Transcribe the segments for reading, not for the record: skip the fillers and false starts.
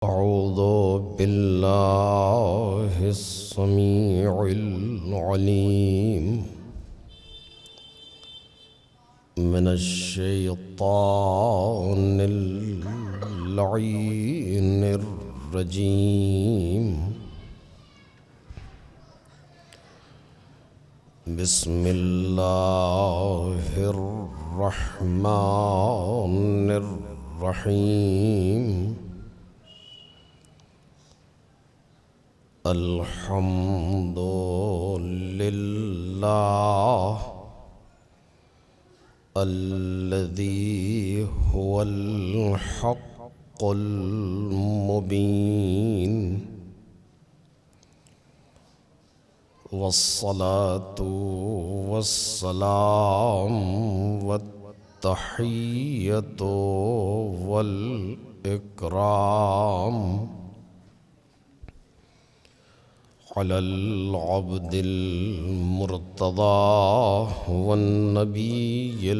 أعوذ بالله السميع العليم من الشيطان اللعين الرجيم. بسم الله الرحمن الرحيم. الحمد لله الذي هو الحق المبين، والصلاة والسلام والتحية والإكرام على العبد المرتضى والنبي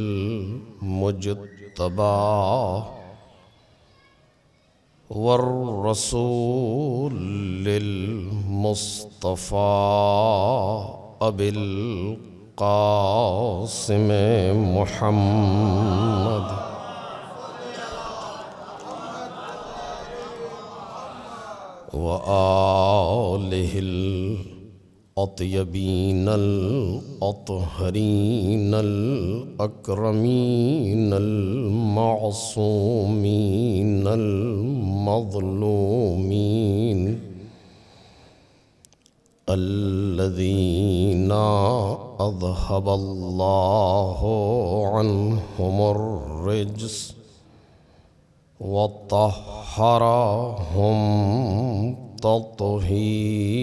المجتبى والرسول المصطفى أبي القاسم محمد وآله الأطيبين الأطهرين الأكرمين المعصومين المظلومين الذين أذهب الله عنهم الرجس وطهرهم تطهيرا.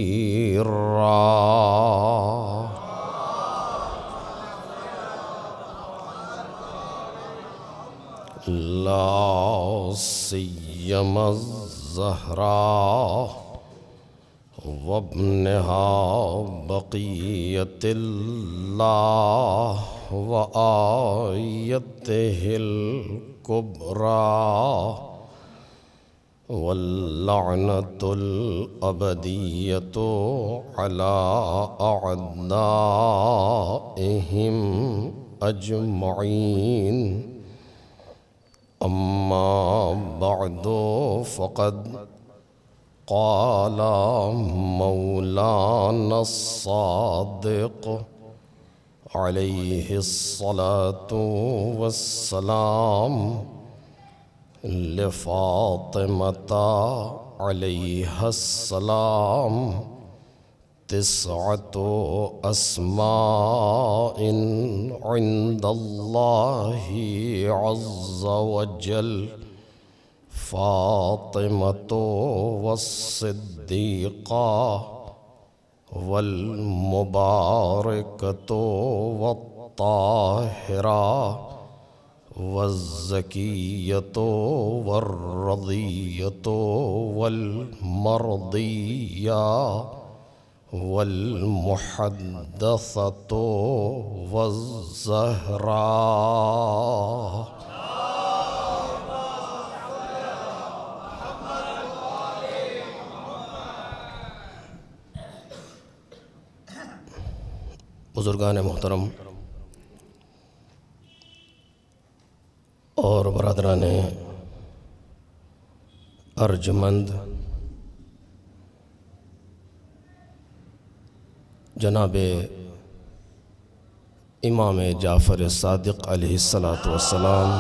لا سيما الزهراء وابنها بقية الله وآيته الكبرى واللعنة الأبدية على أعدائهم أجمعين. أما بعد، فقد قال مولانا الصادق عليه الصلاة والسلام لفاطمة عليها السلام 9 أسماء عند الله عز وجل: فاطمة والصديقة والمباركة والطاهرة والزكية والرضية والمرضية والمحدثة والزهراء. بزرگان محترم اور برادران ارجمند، جناب امام جعفر صادق علیہ السلام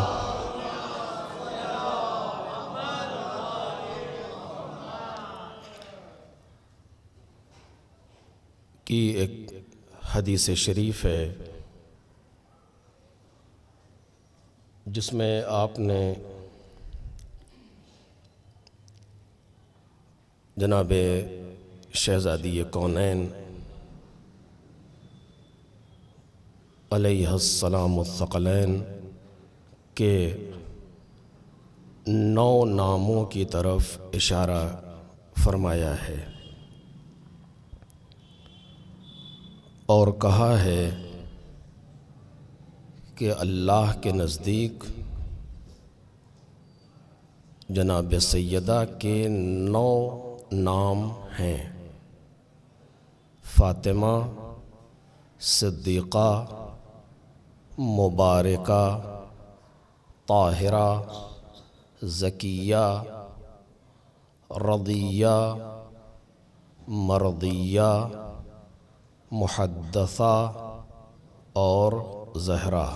کی ایک حدیث شریف ہے جس میں آپ نے جناب شہزادی کونین علیہ السلام الثقلین کے 9 ناموں کی طرف اشارہ فرمایا ہے اور کہا ہے کہ اللہ کے نزدیک جناب سیدہ کے 9 نام ہیں: فاطمہ، صدیقہ، مبارکہ، طاہرہ، زکیہ، رضیہ، مرضیہ، محدثہ اور زہرا۔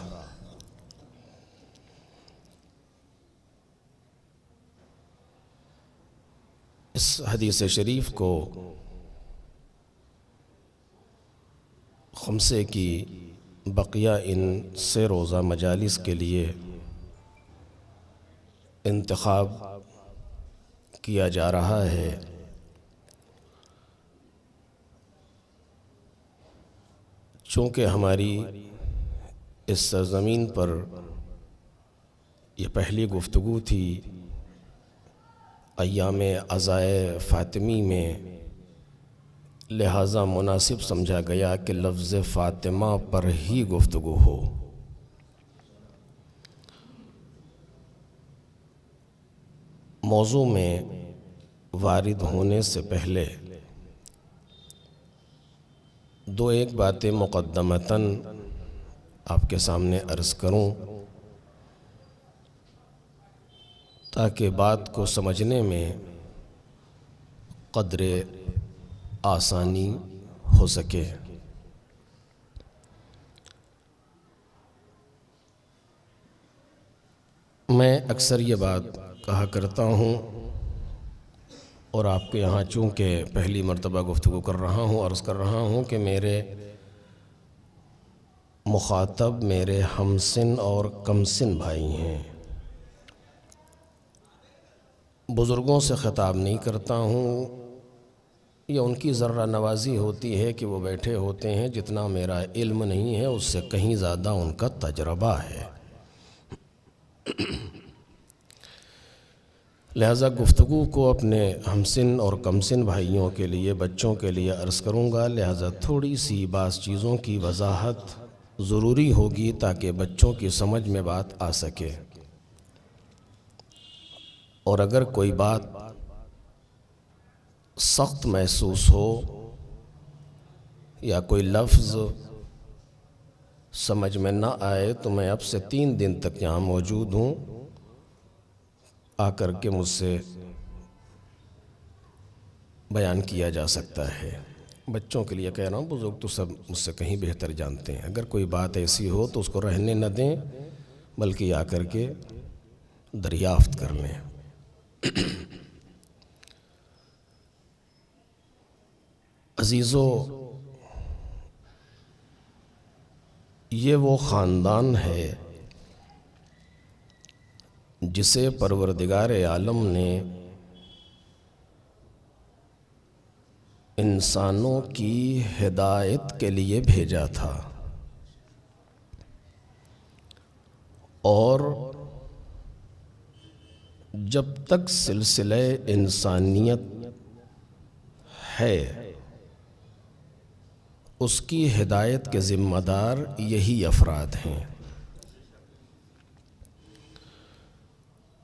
اس حدیث شریف کو خمسے کی بقیہ ان سے روزہ مجالس کے لیے انتخاب کیا جا رہا ہے۔ چونکہ ہماری اس سرزمین پر یہ پہلی گفتگو تھی ایام عزائے فاطمی میں، لہٰذا مناسب سمجھا گیا کہ لفظ فاطمہ پر ہی گفتگو ہو۔ موضوع میں وارد ہونے سے پہلے دو ایک باتیں مقدمتاً آپ کے سامنے عرض کروں تاکہ بات کو سمجھنے میں قدر آسانی ہو سکے۔ میں اکثر یہ بات کہا کرتا ہوں، اور آپ کے یہاں چونکہ پہلی مرتبہ گفتگو کر رہا ہوں، عرض کر رہا ہوں کہ میرے مخاطب میرے ہمسن اور کمسن بھائی ہیں۔ بزرگوں سے خطاب نہیں کرتا ہوں، یہ ان کی ذرہ نوازی ہوتی ہے کہ وہ بیٹھے ہوتے ہیں، جتنا میرا علم نہیں ہے اس سے کہیں زیادہ ان کا تجربہ ہے۔ لہذا گفتگو کو اپنے ہمسن اور کمسن بھائیوں کے لیے، بچوں کے لیے عرض کروں گا، لہذا تھوڑی سی بعض چیزوں کی وضاحت ضروری ہوگی تاکہ بچوں کی سمجھ میں بات آ سکے۔ اور اگر کوئی بات سخت محسوس ہو یا کوئی لفظ سمجھ میں نہ آئے تو میں اب سے 3 دن تک یہاں موجود ہوں، آ کر کے مجھ سے بیان کیا جا سکتا ہے۔ بچوں کے لیے کہہ رہا ہوں، بزرگ تو سب مجھ سے کہیں بہتر جانتے ہیں۔ اگر کوئی بات ایسی ہو تو اس کو رہنے نہ دیں، بلکہ آ کر کے دریافت کر لیں۔ عزیزو، یہ وہ خاندان ہے جسے پروردگار عالم نے انسانوں کی ہدایت کے لیے بھیجا تھا، اور جب تک سلسلہ انسانیت ہے اس کی ہدایت کے ذمہ دار یہی افراد ہیں۔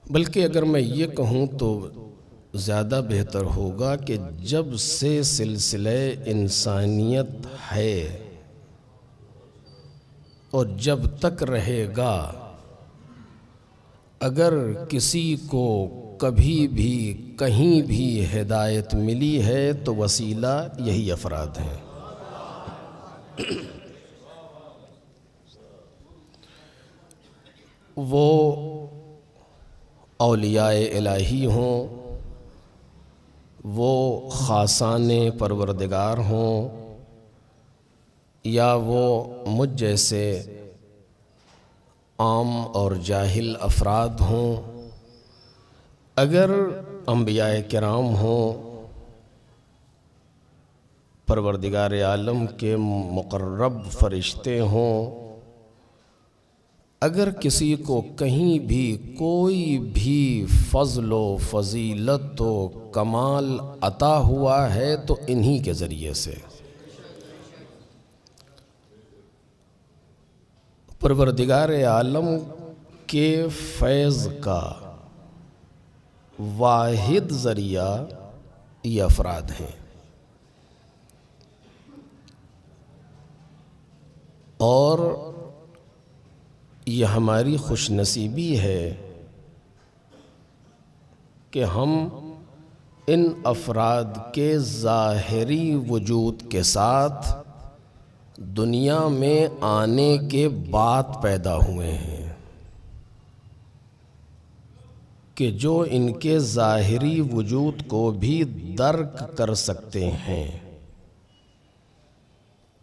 بلکہ اگر میں یہ کہوں تو زیادہ بہتر ہوگا کہ جب سے سلسلہ انسانیت ہے اور جب تک رہے گا، اگر کسی کو کبھی بھی کہیں بھی ہدایت ملی ہے تو وسیلہ یہی افراد ہیں۔ وہ اولیاء الہی ہوں، وہ خاصان پروردگار ہوں، یا وہ مجھ جیسے عام اور جاہل افراد ہوں، اگر انبیاء کرام ہوں، پروردگار عالم کے مقرب فرشتے ہوں، اگر کسی کو کہیں بھی کوئی بھی فضل و فضیلت و کمال عطا ہوا ہے تو انہی کے ذریعے سے۔ پروردگار عالم کے فیض کا واحد ذریعہ یہ افراد ہیں، اور یہ ہماری خوش نصیبی ہے کہ ہم ان افراد کے ظاہری وجود کے ساتھ دنیا میں آنے کے بعد پیدا ہوئے ہیں، کہ جو ان کے ظاہری وجود کو بھی درک کر سکتے ہیں،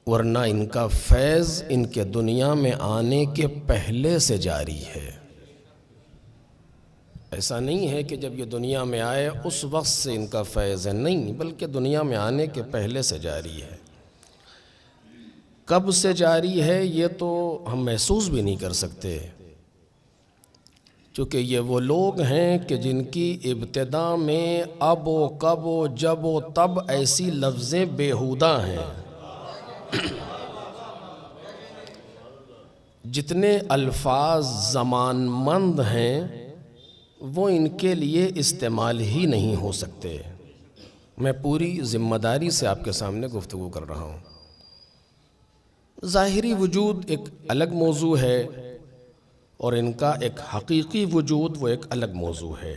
ورنہ ان کا فیض ان کے دنیا میں آنے کے پہلے سے جاری ہے۔ ایسا نہیں ہے کہ جب یہ دنیا میں آئے اس وقت سے ان کا فیض ہے، نہیں، بلکہ دنیا میں آنے کے پہلے سے جاری ہے۔ کب سے جاری ہے یہ تو ہم محسوس بھی نہیں کر سکتے، چونکہ یہ وہ لوگ ہیں کہ جن کی ابتدا میں اب و کب و جب و تب ایسی لفظیں بیہودہ ہیں، جتنے الفاظ زمان مند ہیں وہ ان کے لیے استعمال ہی نہیں ہو سکتے۔ میں پوری ذمہ داری سے آپ کے سامنے گفتگو کر رہا ہوں۔ ظاہری وجود ایک الگ موضوع ہے، اور ان کا ایک حقیقی وجود وہ ایک الگ موضوع ہے۔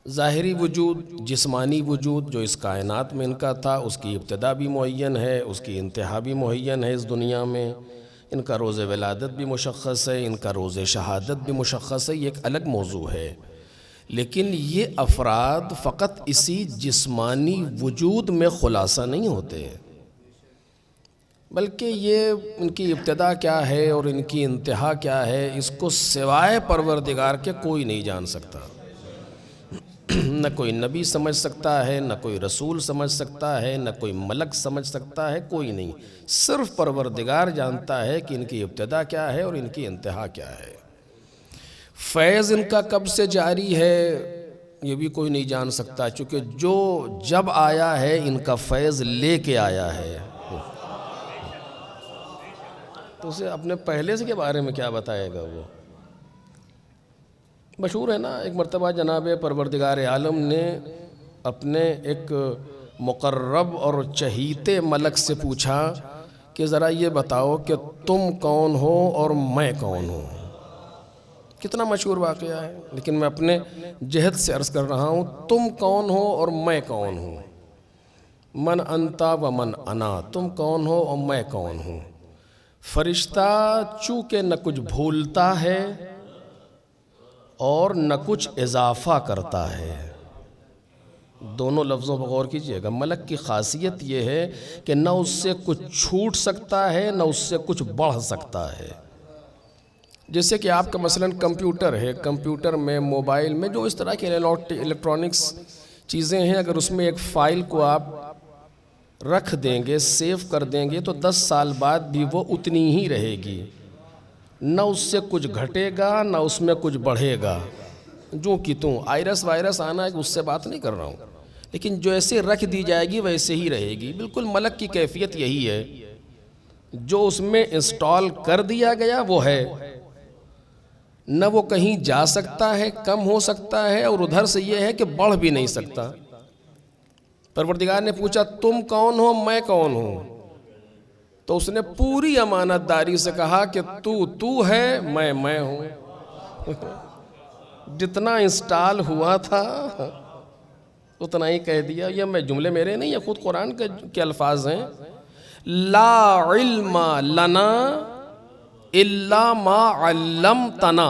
ظاہری وجود، جسمانی وجود جو اس کائنات میں ان کا تھا، اس کی ابتدا بھی معین ہے، اس کی انتہا بھی معین ہے اس دنیا میں۔ ان کا روز ولادت بھی مشخص ہے، ان کا روز شہادت بھی مشخص ہے، یہ ایک الگ موضوع ہے۔ لیکن یہ افراد فقط اسی جسمانی وجود میں خلاصہ نہیں ہوتے، بلکہ یہ ان کی ابتدا کیا ہے اور ان کی انتہا کیا ہے، اس کو سوائے پروردگار کے کوئی نہیں جان سکتا۔ نہ کوئی نبی سمجھ سکتا ہے، نہ کوئی رسول سمجھ سکتا ہے، نہ کوئی ملک سمجھ سکتا ہے، کوئی نہیں۔ صرف پروردگار جانتا ہے کہ ان کی ابتدا کیا ہے اور ان کی انتہا کیا ہے۔ فیض ان کا کب سے جاری ہے یہ بھی کوئی نہیں جان سکتا، چونکہ جو جب آیا ہے ان کا فیض لے کے آیا ہے، تو اسے اپنے پہلے سے کے بارے میں کیا بتائے گا وہ؟ مشہور ہے نا، ایک مرتبہ جناب پروردگار عالم نے اپنے ایک مقرب اور چہیتے ملک سے پوچھا کہ ذرا یہ بتاؤ کہ تم کون ہو اور میں کون ہوں۔ کتنا مشہور واقعہ ہے، لیکن میں اپنے جہد سے عرض کر رہا ہوں، تم کون ہو اور میں کون ہوں۔ من انتا و من انا، تم کون ہو اور میں کون ہوں۔ فرشتہ چونکہ نہ کچھ بھولتا ہے اور نہ کچھ اضافہ کرتا ہے۔ دونوں لفظوں پر غور کیجئے گا۔ ملک کی خاصیت یہ ہے کہ نہ اس سے کچھ چھوٹ سکتا ہے، نہ اس سے کچھ بڑھ سکتا ہے۔ جیسے کہ آپ کا مثلا کمپیوٹر ہے، کمپیوٹر میں، موبائل میں، جو اس طرح کے الیکٹرانکس چیزیں ہیں، اگر اس میں ایک فائل کو آپ رکھ دیں گے، سیو کر دیں گے، تو 10 سال بعد بھی وہ اتنی ہی رہے گی، نہ اس سے کچھ گھٹے گا نہ اس میں کچھ بڑھے گا۔ جو کہ توں وائرس آنا ہے، اس سے بات نہیں کر رہا ہوں، لیکن جو ایسے رکھ دی جائے گی ویسے ہی رہے گی۔ بالکل ملک کی کیفیت یہی ہے، جو اس میں انسٹال کر دیا گیا وہ ہے، نہ وہ کہیں جا سکتا ہے، کم ہو سکتا ہے، اور ادھر سے یہ ہے کہ بڑھ بھی نہیں سکتا۔ پروردگار نے پوچھا تم کون ہو، میں کون ہوں، تو اس نے پوری امانت داری سے کہا کہ تو ہے، میں ہوں۔ جتنا انسٹال ہوا تھا اتنا ہی کہہ دیا۔ یہ میں جملے میرے نہیں، یہ خود قرآن کے الفاظ ہیں۔ لا علم لنا الا ما علمتنا،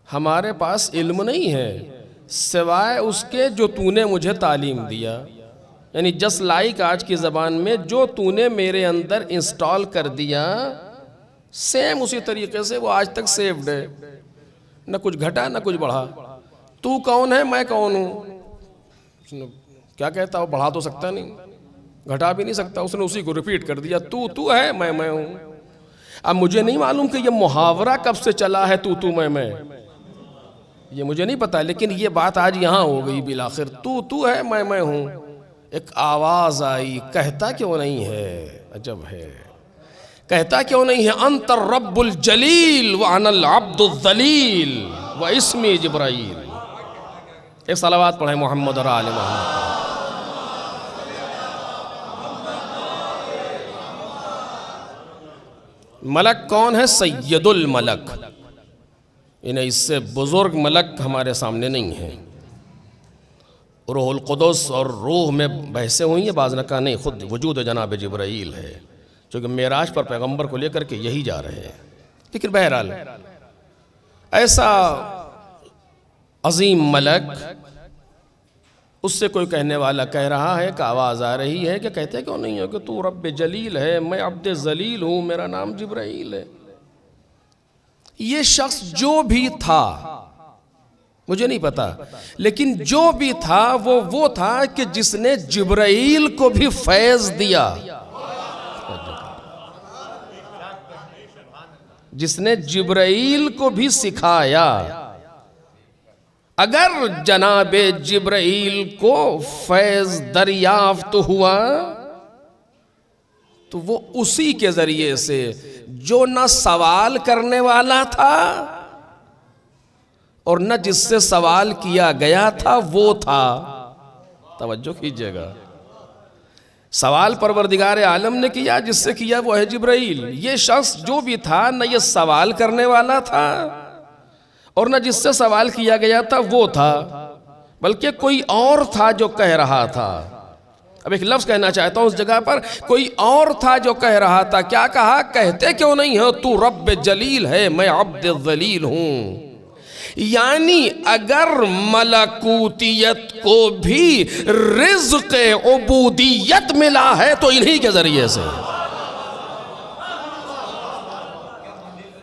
ہمارے پاس علم نہیں ہے سوائے اس کے جو تو نے مجھے تعلیم دیا۔ یعنی جس لائک آج کی زبان میں جو تو نے میرے اندر انسٹال کر دیا، سیم اسی طریقے سے وہ آج تک سیوڈ ہے، نہ کچھ گھٹا نہ کچھ بڑھا۔ تو کون ہے، میں کون ہوں، کیا کہتا وہ بڑھا تو سکتا نہیں، گھٹا بھی نہیں سکتا، اس نے اسی کو ریپیٹ کر دیا، تو ہے، میں ہوں۔ اب مجھے نہیں معلوم کہ یہ محاورہ کب سے چلا ہے، تو میں، یہ مجھے نہیں پتا، لیکن یہ بات آج یہاں ہو گئی بالآخر، تو ہے، میں ہوں۔ ایک آواز آئی، کہتا کیوں نہیں ہے، عجب ہے، کہتا کیوں نہیں ہے، انت الرب الجلیل وانا العبد الذلیل واسمی جبرائیل۔ ایک صلوات پڑھیں محمد اور آل محمد۔ ملک کون ہے؟ سید الملک، انہیں اس سے بزرگ ملک ہمارے سامنے نہیں ہے۔ روح القدس اور روح میں بحثیں ہوئی ہیں، بعض نے کہا نہیں، خود وجود جناب جبرائیل ہے، چونکہ معراج پر پیغمبر کو لے کر کے یہی جا رہے ہیں۔ لیکن بہرحال ایسا عظیم ملک، اس سے کوئی کہنے والا کہہ رہا ہے کہ آواز آ رہی ہے کہ کہتے کیوں نہیں ہو کہ تو رب جلیل ہے، میں عبد ذلیل ہوں، میرا نام جبرائیل ہے۔ یہ شخص جو بھی تھا، مجھے نہیں پتا، لیکن جو بھی تھا وہ تھا کہ جس نے جبرائیل کو بھی فیض دیا، جس نے جبرائیل کو بھی سکھایا۔ اگر جناب جبرائیل کو فیض دریافت ہوا تو وہ اسی کے ذریعے سے جو نہ سوال کرنے والا تھا اور نہ جس سے سوال کیا گیا تھا وہ تھا۔ توجہ کیجئے گا، سوال پروردگار عالم نے کیا، جس سے کیا وہ ہے جبرائیل۔ یہ شخص جو بھی تھا، نہ یہ سوال کرنے والا تھا اور نہ جس سے سوال کیا گیا تھا وہ تھا، بلکہ کوئی اور تھا جو کہہ رہا تھا۔ اب ایک لفظ کہنا چاہتا ہوں اس جگہ پر، کوئی اور تھا جو کہہ رہا تھا۔ کیا کہا؟ کہتے کیوں نہیں ہو تو رب جلیل ہے، میں عبد ذلیل ہوں۔ یعنی اگر ملکوتیت کو بھی رزق عبودیت ملا ہے تو انہی کے ذریعے سے۔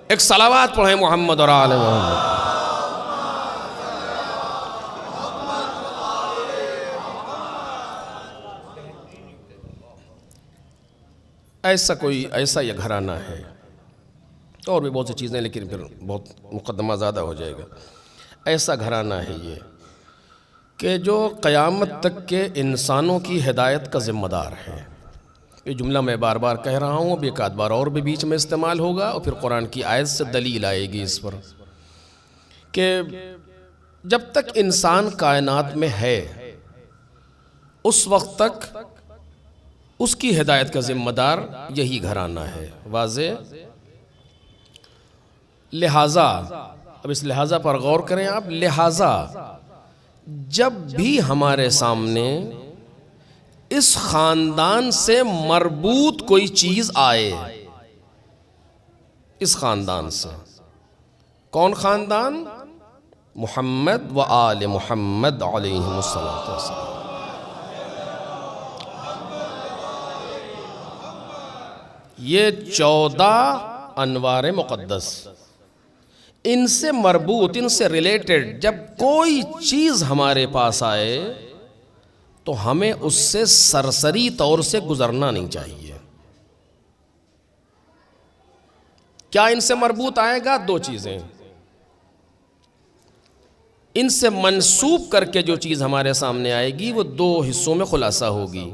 ایک صلوات پڑھیں محمد اور آل محمد۔ ایسا یہ گھرانہ ہے، اور بھی بہت سی چیزیں، لیکن پھر بہت مقدمہ زیادہ ہو جائے گا۔ ایسا گھرانہ ہے یہ کہ جو قیامت تک کے انسانوں کی ہدایت کا ذمہ دار ہے۔ یہ جملہ میں بار بار کہہ رہا ہوں، اب ایک آدھ بار اور بھی بیچ میں استعمال ہوگا، اور پھر قرآن کی آیت سے دلیل آئے گی اس پر کہ جب تک انسان کائنات میں ہے اس وقت تک اس کی ہدایت کا ذمہ دار یہی گھرانہ ہے۔ واضح؟ لہٰذا اب اس لہٰذا پر غور کریں آپ، لہٰذا جب بھی ہمارے سامنے اس خاندان سے مربوط کوئی چیز آئے، اس خاندان سے، کون خاندان؟ محمد و آل محمد علیہم السلام۔ یہ 14 انوار مقدس، ان سے مربوط، ان سے ریلیٹڈ جب کوئی چیز ہمارے پاس آئے تو ہمیں اس سے سرسری طور سے گزرنا نہیں چاہیے۔ کیا ان سے مربوط آئے گا؟ 2 چیزیں۔ ان سے منسوب کر کے جو چیز ہمارے سامنے آئے گی وہ 2 حصوں میں خلاصہ ہوگی،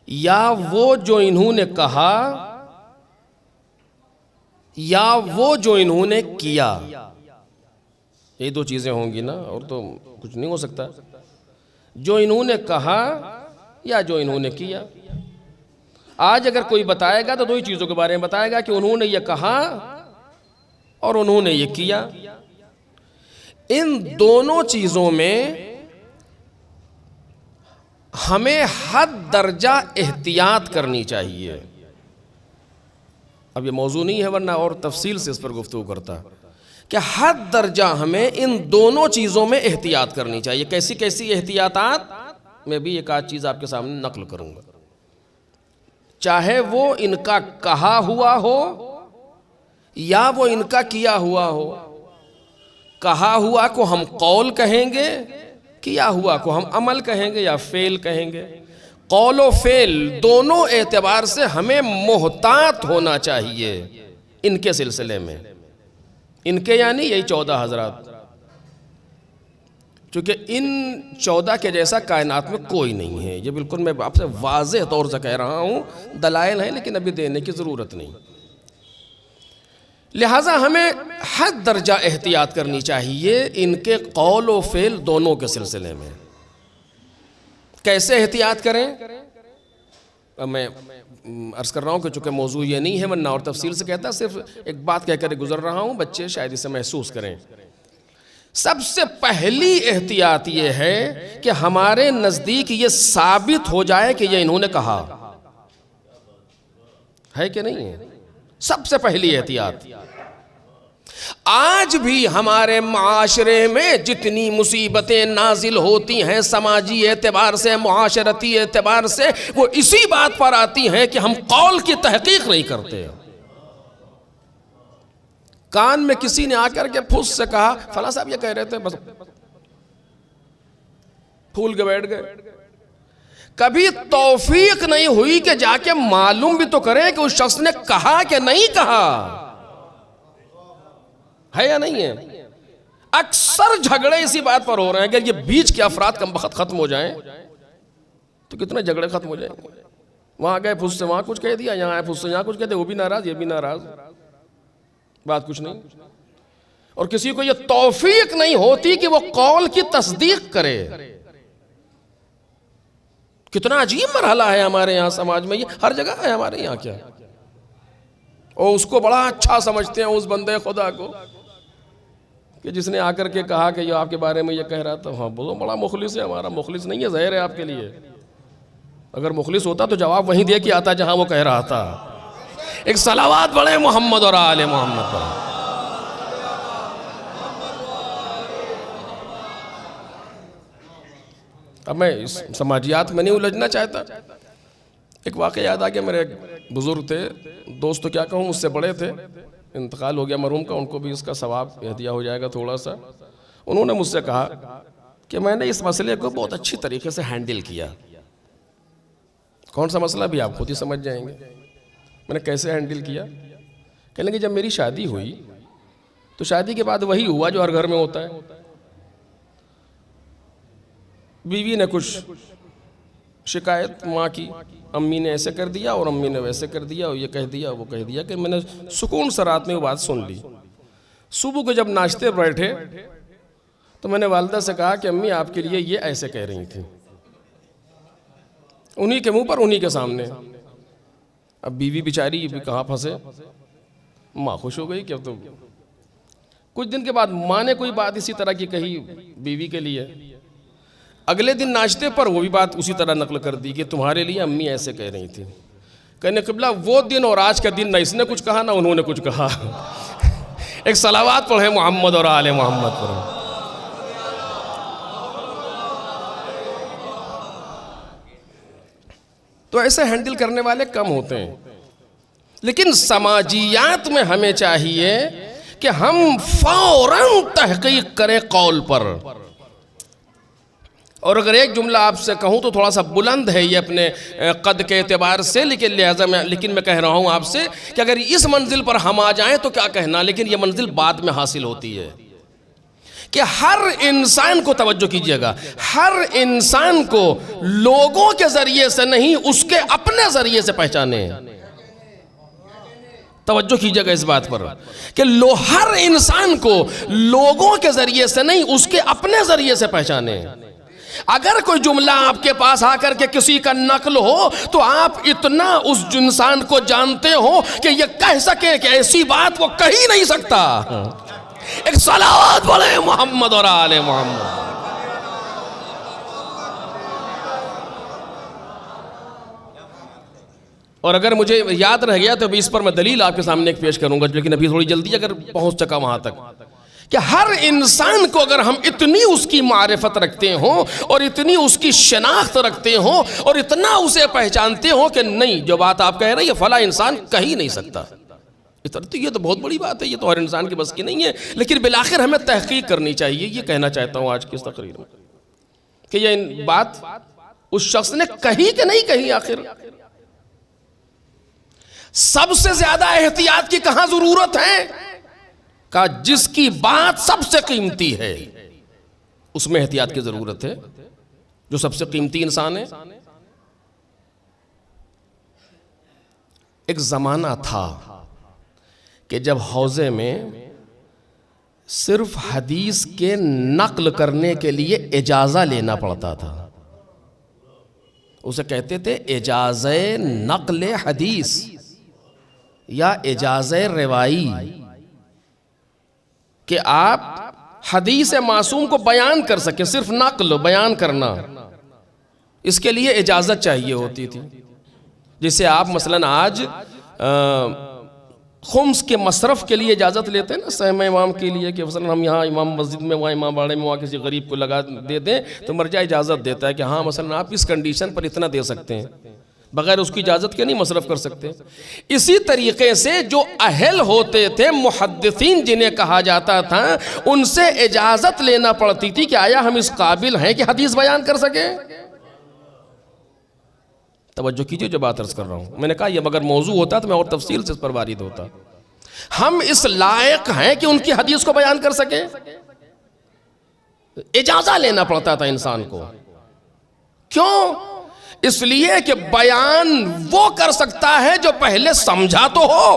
یا وہ جو انہوں نے کہا یا وہ جو انہوں نے کیا۔ یہ 2 چیزیں ہوں گی نا، اور تو کچھ نہیں ہو سکتا۔ جو انہوں نے کہا یا جو انہوں نے کیا۔ آج اگر کوئی بتائے گا تو 2 ہی چیزوں کے بارے میں بتائے گا کہ انہوں نے یہ کہا اور انہوں نے یہ کیا۔ ان دونوں چیزوں میں ہمیں حد درجہ احتیاط کرنی چاہیے۔ اب یہ موضوع نہیں ہے، ورنہ اور تفصیل سے اس پر گفتگو کرتا، کہ حد درجہ ہمیں ان دونوں چیزوں میں احتیاط کرنی چاہیے۔ کیسی کیسی احتیاطات؟ میں بھی ایک آدھ چیز آپ کے سامنے نقل کروں گا۔ چاہے وہ ان کا کہا ہوا ہو یا وہ ان کا کیا ہوا ہو۔ کہا ہوا کو ہم قول کہیں گے، کیا ہوا کو ہم عمل کہیں گے یا فعل کہیں گے۔ قول و فعل دونوں اعتبار سے ہمیں محتاط ہونا چاہیے ان کے سلسلے میں۔ ان کے یعنی یہی 14 حضرات، چونکہ ان 14 کے جیسا کائنات میں کوئی نہیں ہے۔ یہ بالکل میں آپ سے واضح طور سے کہہ رہا ہوں، دلائل ہیں لیکن ابھی دینے کی ضرورت نہیں۔ لہٰذا ہمیں حد درجہ احتیاط کرنی چاہیے ان کے قول و فعل دونوں کے سلسلے میں۔ کیسے احتیاط کریں؟ میں عرض کر رہا ہوں کہ چونکہ موضوع یہ نہیں ہے ورنہ اور تفصیل سے کہتا، صرف ایک بات کہہ کر گزر رہا ہوں، بچے شاید اسے محسوس کریں۔ سب سے پہلی احتیاط یہ ہے کہ ہمارے نزدیک یہ ثابت ہو جائے کہ یہ انہوں نے کہا ہے کہ نہیں ہے۔ سب سے پہلی احتیاط۔ آج بھی ہمارے معاشرے میں جتنی مصیبتیں نازل ہوتی ہیں سماجی اعتبار سے، معاشرتی اعتبار سے، وہ اسی بات پر آتی ہیں کہ ہم قول کی تحقیق نہیں کرتے۔ کان میں کسی نے آ کر کے پھس سے کہا فلاں صاحب یہ کہہ رہے تھے، بس پھول کے بیٹھ گئے۔ کبھی توفیق نہیں ہوئی کہ جا کے معلوم بھی تو کریں کہ اس شخص نے کہا کہ نہیں کہا ہے یا نہیں ہے۔ اکثر جھگڑے اسی بات پر ہو رہے ہیں کہ یہ بیچ کے افراد کم وقت ختم ہو جائیں تو کتنے جھگڑے ختم ہو جائیں گے۔ وہاں گئے پھس سے وہاں کچھ کہہ دیا، یہاں آئے پھس سے یہاں کچھ کہہ دیا، وہ بھی ناراض یہ بھی ناراض، بات کچھ نہیں۔ اور کسی کو یہ توفیق نہیں ہوتی کہ وہ قول کی تصدیق کرے۔ کتنا عجیب مرحلہ ہے ہمارے یہاں سماج میں، یہ ہر جگہ ہے ہمارے یہاں کیا، اور اس کو بڑا اچھا سمجھتے ہیں اس بندے خدا کو کہ جس نے آ کر کے کہا کہ یہ آپ کے بارے میں یہ کہہ رہا تھا، ہاں بولو بڑا مخلص ہے ہمارا۔ مخلص نہیں ہے، زہر ہے آپ کے لیے۔ اگر مخلص ہوتا تو جواب وہیں دے کے آتا جہاں وہ کہہ رہا تھا۔ ایک صلوات پڑھیں محمد اور آل محمد پر۔ اب میں اس سماجیات میں نہیں الجھنا چاہتا۔ ایک واقعہ یاد آ گیا، میرے ایک بزرگ تھے، دوست تو کیا کہوں، مجھ سے بڑے تھے، انتقال ہو گیا مرحوم کا، ان کو بھی اس کا ثواب ہدیہ ہو جائے گا تھوڑا سا۔ انہوں نے مجھ سے کہا کہ میں نے اس مسئلے کو بہت اچھی طریقے سے ہینڈل کیا۔ کون سا مسئلہ بھی آپ خود ہی سمجھ جائیں گے۔ میں نے کیسے ہینڈل کیا؟ کہنے کہ جب میری شادی ہوئی تو شادی کے بعد وہی ہوا جو ہر گھر میں ہوتا ہے۔ بیوی نے کچھ شکایت ماں کی، امی نے ایسے کر دیا اور امی نے ویسے کر دیا، اور یہ کہہ دیا وہ کہہ دیا، کہ میں نے سکون سے رات میں وہ بات سن لی۔ صبح کو جب ناشتے بیٹھے تو میں نے والدہ سے کہا کہ امی آپ کے لیے یہ ایسے کہہ رہی تھی، انہی کے منہ پر انہی کے سامنے۔ اب بیوی بیچاری بھی کہاں پھنسے، ماں خوش ہو گئی کہ اب تو۔ کچھ دن کے بعد ماں نے کوئی بات اسی طرح کی کہی بیوی کے لیے، اگلے دن ناشتے پر وہ بھی بات اسی طرح نقل کر دی کہ تمہارے لیے امی ایسے کہہ رہی تھی۔ کہنے قبلہ وہ دن اور آج کا دن نہ اس نے کچھ کہا نہ انہوں نے کچھ کہا۔ ایک صلوات پڑھیں محمد اور آل محمد پر۔ تو ایسے ہینڈل کرنے والے کم ہوتے ہیں، لیکن سماجیات میں ہمیں چاہیے کہ ہم فوراً تحقیق کریں قول پر۔ اور اگر ایک جملہ آپ سے کہوں تو تھوڑا سا بلند ہے یہ اپنے قد کے اعتبار سے، لیکن میں کہہ رہا ہوں آپ سے کہ اگر اس منزل پر ہم آ جائیں تو کیا کہنا، لیکن یہ منزل بعد میں حاصل ہوتی ہے کہ ہر انسان کو، توجہ کیجئے گا، ہر انسان کو لوگوں کے ذریعے سے نہیں اس کے اپنے ذریعے سے پہچانے۔ توجہ کیجئے گا اس بات پر کہ ہر انسان کو لوگوں کے ذریعے سے نہیں اس کے اپنے ذریعے سے پہچانے۔ اگر کوئی جملہ آپ کے پاس آ کر کے کسی کا نقل ہو تو آپ اتنا اس انسان کو جانتے ہو کہ یہ کہہ سکے کہ ایسی بات وہ کہہ ہی نہیں سکتا۔ ایک صلوات پڑھیں محمد اور آل محمد۔ اور اگر مجھے یاد رہ گیا تو ابھی اس پر میں دلیل آپ کے سامنے ایک پیش کروں گا، لیکن ابھی تھوڑی جلدی اگر پہنچ چکا وہاں تک کہ ہر انسان کو اگر ہم اتنی اس کی معرفت رکھتے ہوں اور اتنی اس کی شناخت رکھتے ہوں اور اتنا اسے پہچانتے ہوں کہ نہیں جو بات آپ کہہ رہے ہیں یہ فلاں انسان کہہ ہی نہیں سکتا، تو یہ تو بہت بڑی بات ہے، یہ تو ہر انسان کی بس کی نہیں ہے، لیکن بالآخر ہمیں تحقیق کرنی چاہیے۔ یہ کہنا چاہتا ہوں آج کی اس تقریر میں کہ یہ بات اس شخص نے کہی کہ نہیں کہی۔ آخر سب سے زیادہ احتیاط کی کہاں ضرورت ہے؟ کہ جس کی بات سب سے قیمتی ہے اس میں احتیاط کی ضرورت ہے، جو سب سے قیمتی انسان ہے۔ ایک زمانہ تھا کہ جب حوضے میں صرف حدیث کے نقل کرنے کے لیے اجازہ لینا پڑتا تھا، اسے کہتے تھے اجازہ نقل حدیث یا اجازہ روائی، کہ آپ حدیث معصوم کو بیان کر سکیں، صرف نقل بیان کرنا، اس کے لیے اجازت چاہیے ہوتی تھی. جسے آپ مثلاً آج خمس کے مصرف کے لیے اجازت لیتے ہیں نا سہم امام کے لیے، کہ مثلاً ہم یہاں امام مسجد میں، وہاں امام باڑے میں، وہاں کسی غریب کو لگا دے دیں، تو مرجع اجازت دیتا ہے کہ ہاں مثلاً آپ اس کنڈیشن پر اتنا دے سکتے ہیں، بغیر اس کی اجازت کے نہیں مصرف کر سکتے. اسی طریقے سے جو اہل ہوتے تھے محدثین جنہیں کہا جاتا تھا، ان سے اجازت لینا پڑتی تھی کہ آیا ہم اس قابل ہیں کہ حدیث بیان کر سکیں. توجہ کیجئے جو بات عرض کر رہا ہوں، میں نے کہا یہ مگر موضوع ہوتا تو میں اور تفصیل سے اس پر وارد ہوتا. ہم اس لائق ہیں کہ ان کی حدیث کو بیان کر سکیں؟ اجازہ لینا پڑتا تھا انسان کو. کیوں؟ اس لیے کہ بیان وہ کر سکتا ہے جو پہلے سمجھا تو ہو.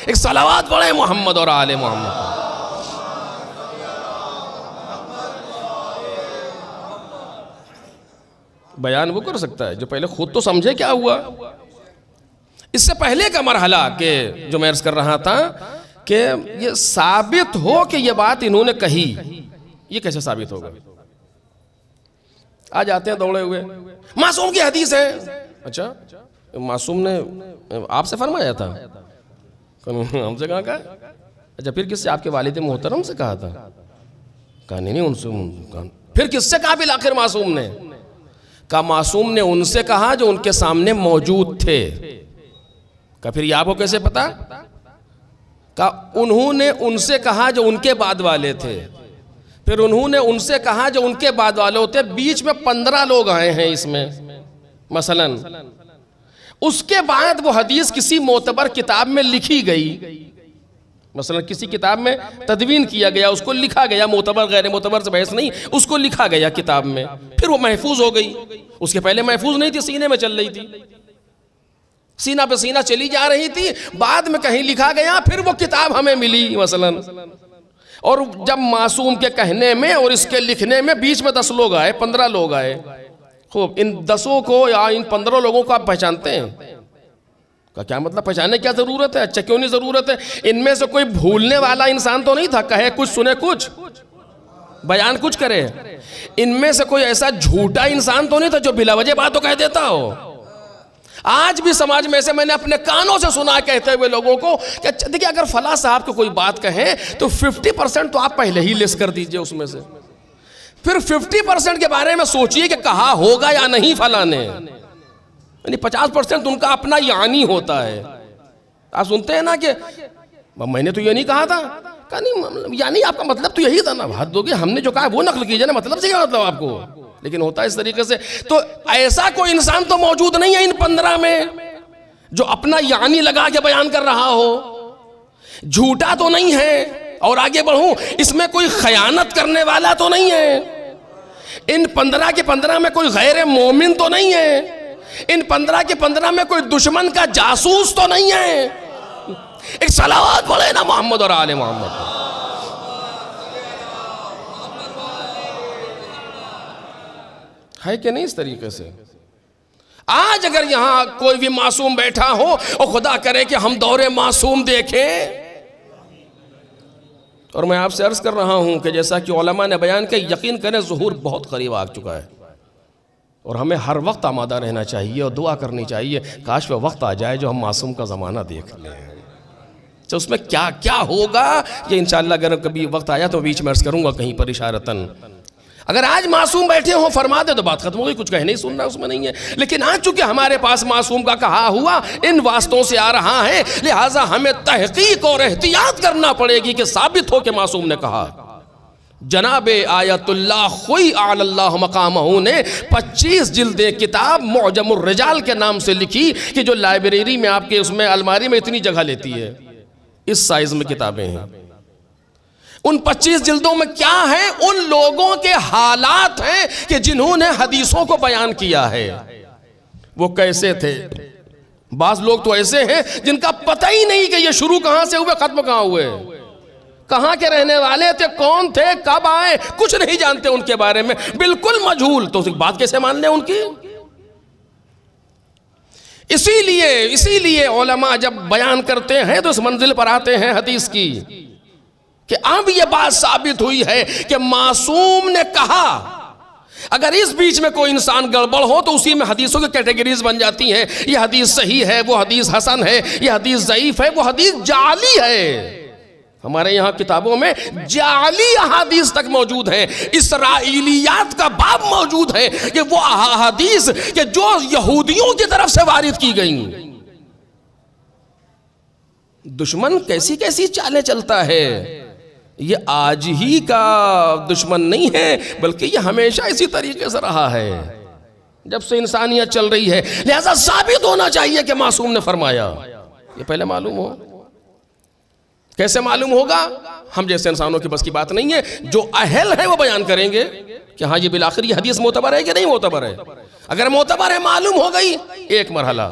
ایک صلوات پڑھیں محمد اور آل محمد. بیان وہ کر سکتا ہے جو پہلے خود تو سمجھے کیا ہوا. اس سے پہلے کا مرحلہ کہ جو میں عرض کر رہا تھا کہ یہ ثابت ہو کہ یہ بات انہوں نے کہی، یہ کیسے ثابت ہوگا؟ آ جاتے ہیں دوڑے ہوئے، معصوم کی حدیث ہے. اچھا معصوم نے آپ سے فرمایا تھا؟ ہم سے کہاں کہا؟ اچھا پھر کس سے؟ آپ کے والد محترم سے کہا تھا؟ کہا نہیں ان سے. پھر کس سے کہا بالآخر معصوم نے؟ کہا معصوم نے ان سے کہا جو ان کے سامنے موجود تھے. کہا پھر یہ آپ کو کیسے پتا؟ کہا انہوں نے ان سے کہا جو ان کے بعد والے تھے، پھر انہوں نے ان سے کہا جو ان کے بعد والے ہوتے، بیچ میں 15 لوگ آئے ہیں اس میں مثلا. اس کے بعد وہ حدیث کسی معتبر کتاب میں لکھی گئی، مثلا کسی کتاب میں تدوین کیا گیا، اس کو لکھا گیا، معتبر غیر معتبر سے بحث نہیں، اس کو لکھا گیا کتاب میں، پھر وہ محفوظ ہو گئی. اس کے پہلے محفوظ نہیں تھی، سینے میں چل رہی تھی، سینہ پہ سینہ چلی جا رہی تھی، بعد میں کہیں لکھا گیا، پھر وہ کتاب ہمیں ملی مثلا. اور جب معصوم کے کہنے میں اور اس کے لکھنے میں بیچ میں 10 لوگ آئے، 15 لوگ آئے. خوب، ان 10 کو یا ان 15 لوگوں کو آپ پہچانتے ہیں؟ کا کیا مطلب پہچاننے کیا ضرورت ہے؟ اچھا کیوں نہیں ضرورت ہے؟ ان میں سے کوئی بھولنے والا انسان تو نہیں تھا، کہے کچھ سنے کچھ، بیان کچھ کرے. ان میں سے کوئی ایسا جھوٹا انسان تو نہیں تھا جو بلا وجہ بات تو کہہ دیتا ہو. آج بھی سماج میں سے میں نے اپنے کانوں سے سنا کہتے ہوئے لوگوں کو کہ دیکھیں اگر فلاں صاحب کو کوئی بات کہیں تو 50% تو آپ پہلے ہی لسٹ کر دیجئے اس میں سے، پھر 50% کے بارے میں سوچئے کہ کہا ہوگا یا نہیں فلاں نے. یعنی 50% ان کا اپنا یعنی ہوتا ہے. آپ سنتے ہیں نا کہ میں نے تو یہ نہیں کہا تھا، کہا نہیں یعنی آپ کا مطلب تو یہی تھا نا، حد ہوگی، ہم نے جو کہا وہ نقل کیجئے نا، مطلب سے کیا مطلب آپ کو. لیکن ہوتا ہے اس طریقے سے. تو ایسا کوئی انسان تو موجود نہیں ہے ان 15 میں جو اپنا یعنی لگا کے بیان کر رہا ہو، جھوٹا تو نہیں ہے. اور آگے بڑھوں، اس میں کوئی خیانت کرنے والا تو نہیں ہے. ان 15 کے 15 میں کوئی غیر مومن تو نہیں ہے. ان 15 کے 15 میں کوئی دشمن کا جاسوس تو نہیں ہے. ایک صلوات پڑھے نا محمد اور آل محمد. ہے کہ نہیں اس طریقے سے؟ آج اگر یہاں کوئی بھی معصوم بیٹھا ہو اور خدا کرے کہ ہم دور معصوم دیکھیں، اور میں آپ سے عرض کر رہا ہوں کہ جیسا کہ علماء نے بیان کیا، یقین کریں ظہور بہت قریب آ چکا ہے، اور ہمیں ہر وقت آمادہ رہنا چاہیے اور دعا کرنی چاہیے کاش وہ وقت آ جائے جو ہم معصوم کا زمانہ دیکھ لیں. تو اس میں کیا کیا ہوگا یہ انشاءاللہ اگر کبھی وقت آیا تو بیچ میں عرض کروں گا کہیں پر اشارتاً. اگر آج معصوم بیٹھے ہوں فرما دے تو بات ختم ہوگی، کچھ کہنے ہی سننا اس میں نہیں ہے. لیکن آج چونکہ ہمارے پاس معصوم کا کہا ہوا ان واسطوں سے آ رہا ہے، لہٰذا ہمیں تحقیق اور احتیاط کرنا پڑے گی کہ ثابت ہو کہ معصوم نے کہا. جناب آیت اللہ خوئی اعلی اللہ مقامہ نے 25 جلدیں کتاب معجم الرجال کے نام سے لکھی کہ جو لائبریری میں آپ کے اس میں الماری میں اتنی جگہ لیتی ہے، اس سائز میں کتابیں ہیں. ان 25 جلدوں میں کیا ہے؟ ان لوگوں کے حالات ہیں کہ جنہوں نے حدیثوں کو بیان کیا ہے. وہ کیسے تھے؟ بعض لوگ تو ایسے ہیں جن کا پتہ ہی نہیں کہ یہ شروع کہاں سے ہوئے ختم کہاں ہوئے، کہاں کے رہنے والے تھے، کون تھے، کب آئے، کچھ نہیں جانتے ان کے بارے میں، بالکل مجہول. تو بات کیسے مان لیں ان کی؟ اسی لیے علماء جب بیان کرتے ہیں تو اس منزل پر آتے ہیں حدیث کی کہ اب یہ بات ثابت ہوئی ہے کہ معصوم نے کہا. اگر اس بیچ میں کوئی انسان گڑبڑ ہو تو اسی میں حدیثوں کی کیٹیگریز بن جاتی ہیں. یہ حدیث صحیح ہے، وہ حدیث حسن ہے، یہ حدیث ضعیف ہے، وہ حدیث جعلی ہے. ہمارے یہاں کتابوں میں جعلی احادیث تک موجود ہیں، اسرائیلیات کا باب موجود ہے کہ وہ احادیث کہ جو یہودیوں کی طرف سے وارد کی گئیں. دشمن کیسی کیسی چالیں چلتا ہے. یہ آج ہی کا دشمن نہیں ہے بلکہ یہ ہمیشہ اسی طریقے سے رہا ہے جب سے انسانیت چل رہی ہے. لہذا ثابت ہونا چاہیے کہ معصوم نے فرمایا. یہ پہلے معلوم ہو. کیسے معلوم ہوگا؟ ہم جیسے انسانوں کی بس کی بات نہیں ہے. جو اہل ہے وہ بیان کریں گے کہ ہاں یہ بالآخر یہ حدیث معتبر ہے کہ نہیں معتبر ہے. اگر معتبر ہے معلوم ہو گئی ایک مرحلہ.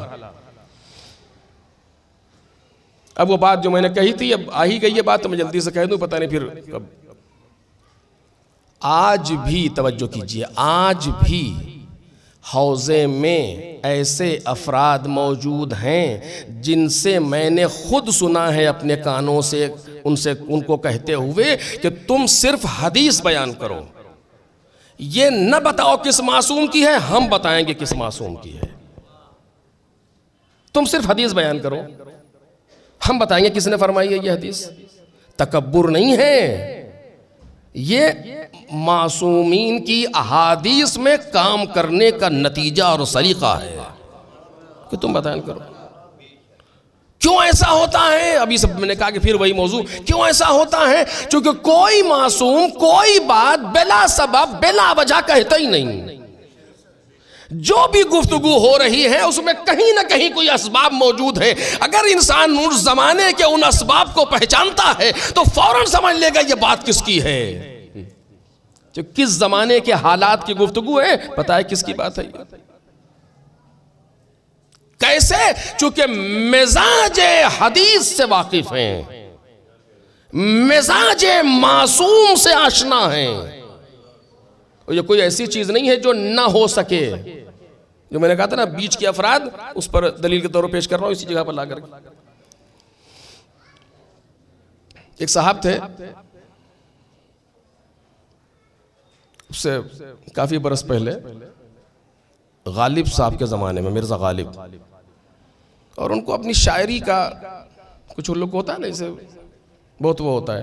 اب وہ بات جو میں نے کہی تھی اب آ ہی گئی یہ بات تو میں جلدی سے کہہ دوں، پتہ نہیں پھر کب. آج بھی توجہ کیجئے، آج بھی حوزے میں ایسے افراد موجود ہیں جن سے میں نے خود سنا ہے اپنے کانوں سے ان کو کہتے ہوئے کہ تم صرف حدیث بیان کرو، یہ نہ بتاؤ کس معصوم کی ہے، ہم بتائیں گے کس معصوم کی ہے. تم صرف حدیث بیان کرو، ہم بتائیں گے کس نے فرمائی ہے یہ حدیث. تکبر نہیں ہے، یہ معصومین کی احادیث میں کام کرنے کا نتیجہ اور سلیقہ ہے کہ تم بیان کرو. کیوں ایسا ہوتا ہے؟ ابھی سب میں نے کہا کہ پھر وہی موضوع، کیوں ایسا ہوتا ہے؟ چونکہ کوئی معصوم کوئی بات بلا سبب بلا وجہ کہتا ہی نہیں. جو بھی گفتگو ہو رہی ہے اس میں کہیں نہ کہیں کوئی اسباب موجود ہے. اگر انسان اس زمانے کے ان اسباب کو پہچانتا ہے تو فوراً سمجھ لے گا یہ بات کس کی ہے. جو کس زمانے کے حالات کی گفتگو ہے پتہ ہے کس کی بات ہے. کیسے؟ چونکہ مزاج حدیث سے واقف ہیں، مزاج معصوم سے آشنا ہیں. اور یہ کوئی ایسی چیز نہیں ہے جو نہ ہو سکے. جو میں نے کہا تھا نا بیچ کے افراد، اس پر دلیل کے طور پر پیش کر رہا ہوں اسی جگہ پر لا کر. ایک صاحب تھے، اس سے کافی برس پہلے، غالب صاحب کے زمانے میں، مرزا غالب، اور ان کو اپنی شاعری کا کچھ لوگ کو ہوتا ہے نا اسے بہت وہ ہوتا ہے.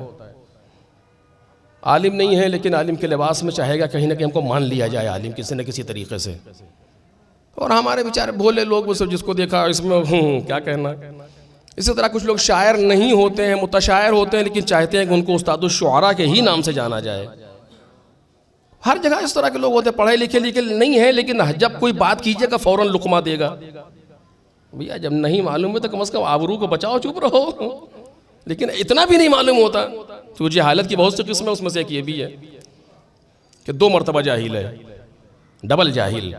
عالم نہیں ہے لیکن عالم کے لباس میں چاہے گا کہیں نہ کہیں ہم کو مان لیا جائے عالم کسی نہ کسی طریقے سے. اور ہمارے بیچارے بھولے لوگ جس کو دیکھا اس میں کیا کہنا. اسی طرح کچھ لوگ شاعر نہیں ہوتے ہیں، متشاعر ہوتے ہیں، لیکن چاہتے ہیں کہ ان کو استاد الشعراء کے ہی نام سے جانا جائے. ہر جگہ اس طرح کے لوگ ہوتے ہیں، پڑھے لکھے نہیں ہیں لیکن جب کوئی بات کیجئے گا فوراً لقمہ دے گا. بھیا جب نہیں معلوم ہے تو کم از کم آبرو کو بچاؤ، چپ رہو. لیکن اتنا بھی نہیں معلوم ہوتا تو جہالت کی بہت سی قسم ہے، اس میں سے ایک یہ بھی ہے کہ 2 مرتبہ جاہل ہے. ڈبل جاہل.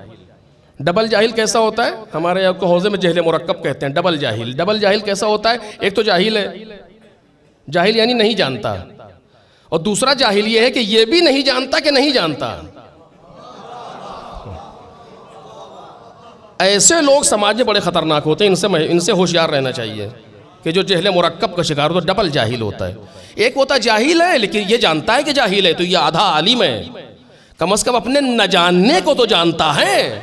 ڈبل جاہل کیسا ہوتا ہے؟ ہمارے یہاں کو حوزے میں جہل مرکب کہتے ہیں. ڈبل جاہل. ڈبل جاہل کیسا ہوتا ہے؟ ایک تو جاہل ہے، جاہل یعنی نہیں جانتا، اور دوسرا جاہل یہ ہے کہ یہ بھی نہیں جانتا کہ نہیں جانتا. ایسے لوگ سماج میں بڑے خطرناک ہوتے ہیں، ان سے ہوشیار رہنا چاہیے کہ جو جہل مرکب کا شکار ہو تو ڈبل جاہل ہوتا ہے. ایک ہوتا جاہل ہے لیکن یہ جانتا ہے کہ جاہل ہے تو یہ آدھا عالم ہے، کم از کم اپنے نہ جاننے کو تو جانتا ہے.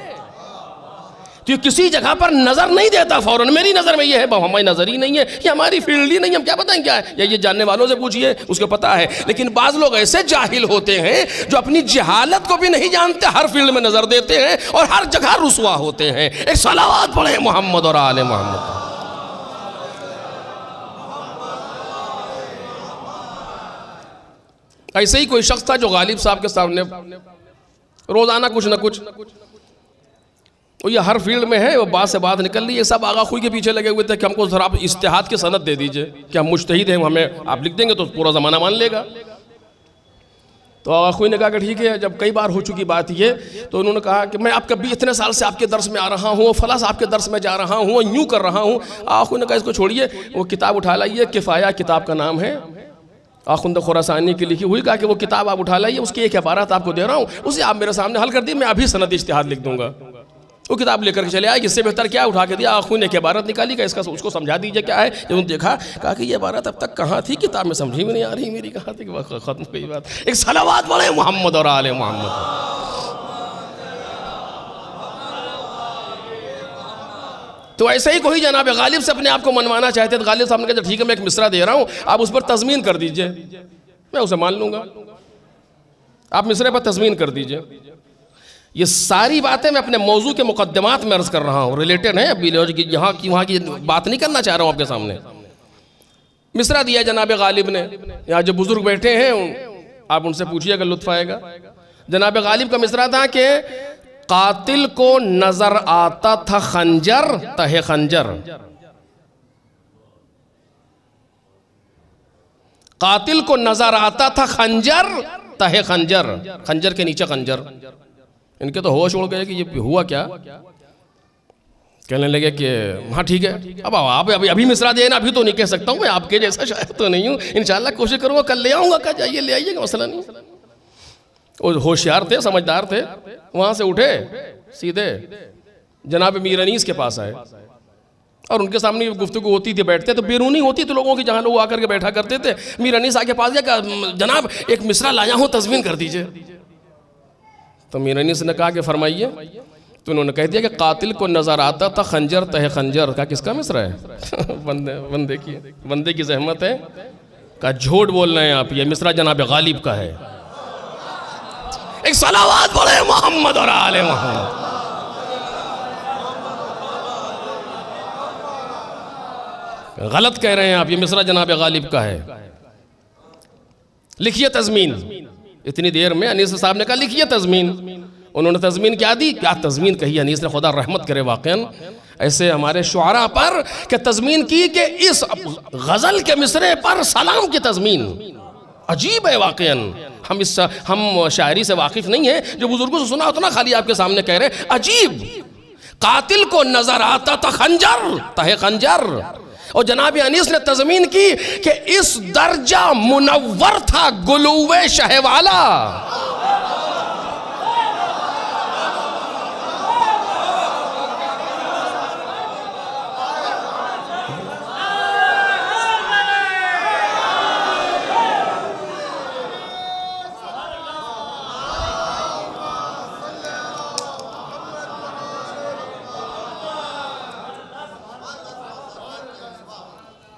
تو یہ کسی جگہ پر نظر نہیں دیتا فوراً میری نظر میں یہ ہے، ہماری نظر ہی نہیں ہے، یہ ہماری فیلڈ ہی نہیں ہے، ہم کیا بتائیں کیا ہے، یا یہ جاننے والوں سے پوچھئے اس کو پتا ہے. لیکن بعض لوگ ایسے جاہل ہوتے ہیں جو اپنی جہالت کو بھی نہیں جانتے، ہر فیلڈ میں نظر دیتے ہیں اور ہر جگہ رسوا ہوتے ہیں. ایک صلوات پڑھیں محمد اور آل محمد. ایسے ہی کوئی شخص تھا جو غالب صاحب کے سامنے روزانہ کچھ نہ کچھ، وہ یہ ہر فیلڈ میں ہے، وہ بات سے بات نکل رہی ہے، سب آغا خوئی کے پیچھے لگے ہوئے تھے کہ ہم کو ذرا آپ اجتہاد کی سند دے دیجئے کہ ہم مجتہد ہیں، ہمیں آپ لکھ دیں گے تو پورا زمانہ مان لے گا. تو اخوی نے کہا کہ ٹھیک ہے، جب کئی بار ہو چکی بات یہ، تو انہوں نے کہا کہ میں آپ کبھی اتنے سال سے آپ کے درس میں آ رہا ہوں، فلاں آپ کے درس میں جا رہا ہوں، یوں کر رہا ہوں. اخوی نے کہا اس کو چھوڑیے، وہ کتاب اٹھا لائیے، کفایہ کتاب کا نام ہے، آخوند خراسانی کی لکھی ہوئی. کہا کہ وہ کتاب آپ اٹھا لائیے، اس کی ایک عبارت آپ کو دے رہا ہوں، اسے آپ میرے سامنے حل کر دیے، میں ابھی سند اجتہاد لکھ دوں گا. وہ کتاب لے کر کے چلے آئے، اس سے بہتر کیا، اٹھا کے دیا. آخوند نے ایک عبارت نکالی کہ اس کو سمجھا دیجئے کیا ہے. جب انہوں نے دیکھا، کہا کہ یہ عبارت اب تک کہاں تھی، کتاب میں سمجھی بھی نہیں آ رہی میری، کہاں تھی کہ ختم ہوئی بات. ایک صلوات پڑھیں محمد اور آل محمد. تو ایسے ہی کوئی جناب غالب سے اپنے آپ کو منوانا چاہتے تھے. غالب صاحب نے کہا ٹھیک ہے، میں ایک مصرع دے رہا ہوں، آپ اس پر تضمین کر دیجئے، میں اسے مان لوں گا، آپ مصرع پر تضمین کر دیجئے. یہ ساری باتیں میں اپنے موضوع کے مقدمات میں عرض کر رہا ہوں، ریلیٹڈ ہیں، ابھی یہاں کی وہاں کی بات نہیں کرنا چاہ رہا ہوں آپ کے سامنے. مصرع دیا جناب غالب نے. یہاں جو بزرگ بیٹھے ہیں آپ ان سے پوچھئے گا، لطف آئے گا. جناب غالب کا مصرع تھا کہ قاتل کو نظر آتا تھا خنجر تہ خنجر. قاتل کو نظر آتا تھا خنجر تہ خنجر، خنجر کے نیچے خنجر. ان کے تو ہوش اڑ گئے کہ یہ ہوا کیا. کہنے لگے کہ ہاں ٹھیک ہے، اب آپ ابھی مصرع دے نا، ابھی تو نہیں کہہ سکتا ہوں، میں آپ کے جیسا شاعر تو نہیں ہوں، انشاءاللہ کوشش کروں گا، کل لے آؤں گا. کہا جائیے لے آئیے گا، مسئلہ نہیں. وہ ہوشیار تھے، سمجھدار تھے. وہاں سے اٹھے سیدھے جناب میر انیس کے پاس آئے، اور ان کے سامنے گفتگو ہوتی تھی، بیٹھتے تو بیرونی ہوتی تو لوگوں کی، جہاں لوگ آ کر کے بیٹھا کرتے تھے. میر انیس آگے پاس گیا کہ جناب ایک مصرع لایا ہوں، تضمین کر دیجئے. تو میر انیس نے کہا کہ فرمائیے. تو انہوں نے کہہ دیا کہ قاتل کو نظر آتا تھا خنجر تہ خنجر. کہا کس کا مصرع ہے؟ بندے کی زحمت ہے. کہا جھوٹ بول رہے ہیں آپ، یہ مصرع جناب غالب کا ہے. ایک صلوات پڑھیں محمد اور آل محمد. غلط کہہ رہے ہیں آپ، یہ مصرع جناب غالب کا ہے. لکھیے تضمین. اتنی دیر میں انیس صاحب نے کہا لکھیے تضمین. انہوں نے تضمین کیا دی؟ کیا تضمین کہی انیس نے، خدا رحمت کرے واقعاً ایسے ہمارے شعراء پر کہ تضمین کی کہ اس غزل کے مصرع پر سلام کی تضمین. عجیب ہے واقعاً. ہم شاعری سے واقف نہیں ہیں، جو بزرگوں سے سنا اتنا خالی آپ کے سامنے کہہ رہے. عجیب. قاتل کو نظر آتا تھا خنجر تہ خنجر. اور جناب انیس نے تضمین کی کہ اس درجہ منور تھا گلوے شہ والا.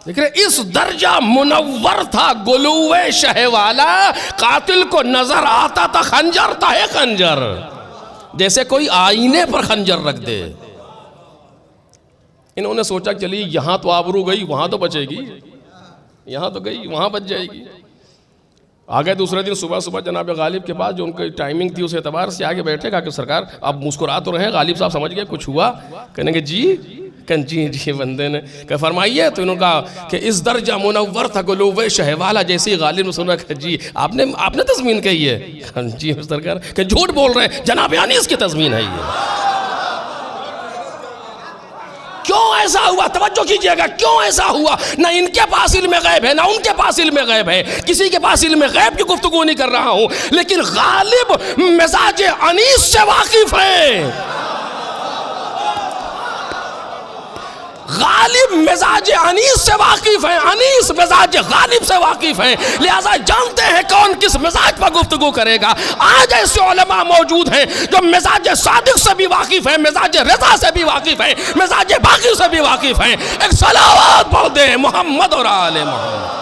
دیکھ رہے، اس درجہ منور تھا گلوے شہ والا، قاتل کو نظر آتا تھا خنجر تہ خنجر. جیسے کوئی آئینے پر خنجر رکھ دے. انہوں نے سوچا چلی یہاں تو آبرو گئی، وہاں تو بچے گی، یہاں تو گئی وہاں بچ جائے گی. آگے دوسرے دن صبح جناب غالب کے پاس، جو ان کی ٹائمنگ تھی اس اعتبار سے آگے بیٹھے. کہا کہ سرکار آپ مسکرا تو رہے ہیں. غالب صاحب سمجھ گئے کچھ ہوا. کہنے کہ جی بندے نے کہا فرمائیے. تو انہوں نے کہا کہ اس درجہ منور تھا گلوے شہ والا. جیسے ہی غالب نے سنا کہ جی آپ نے تضمین کہی ہے. جی سرکار کہ جھوٹ بول رہے ہیں، جناب انیس کی تضمین ہے یہ. کیوں ایسا ہوا؟ توجہ کیجئے گا. کیوں ایسا ہوا؟ نہ ان کے پاس علم غیب ہے، نہ ان کے پاس علم غیب ہے. کسی کے پاس علم غیب کی گفتگو نہیں کر رہا ہوں، لیکن غالب مزاج انیس سے واقف ہے. غالب مزاج انیس سے واقف ہیں، انیس مزاج غالب سے واقف ہیں. لہذا جانتے ہیں کون کس مزاج پر گفتگو کرے گا. آج ایسے علماء موجود ہیں جو مزاج صادق سے بھی واقف ہیں، مزاج رضا سے بھی واقف ہیں، مزاج باقی سے بھی واقف ہیں. ایک صلوات پڑھ دیں محمد اور آل محمد.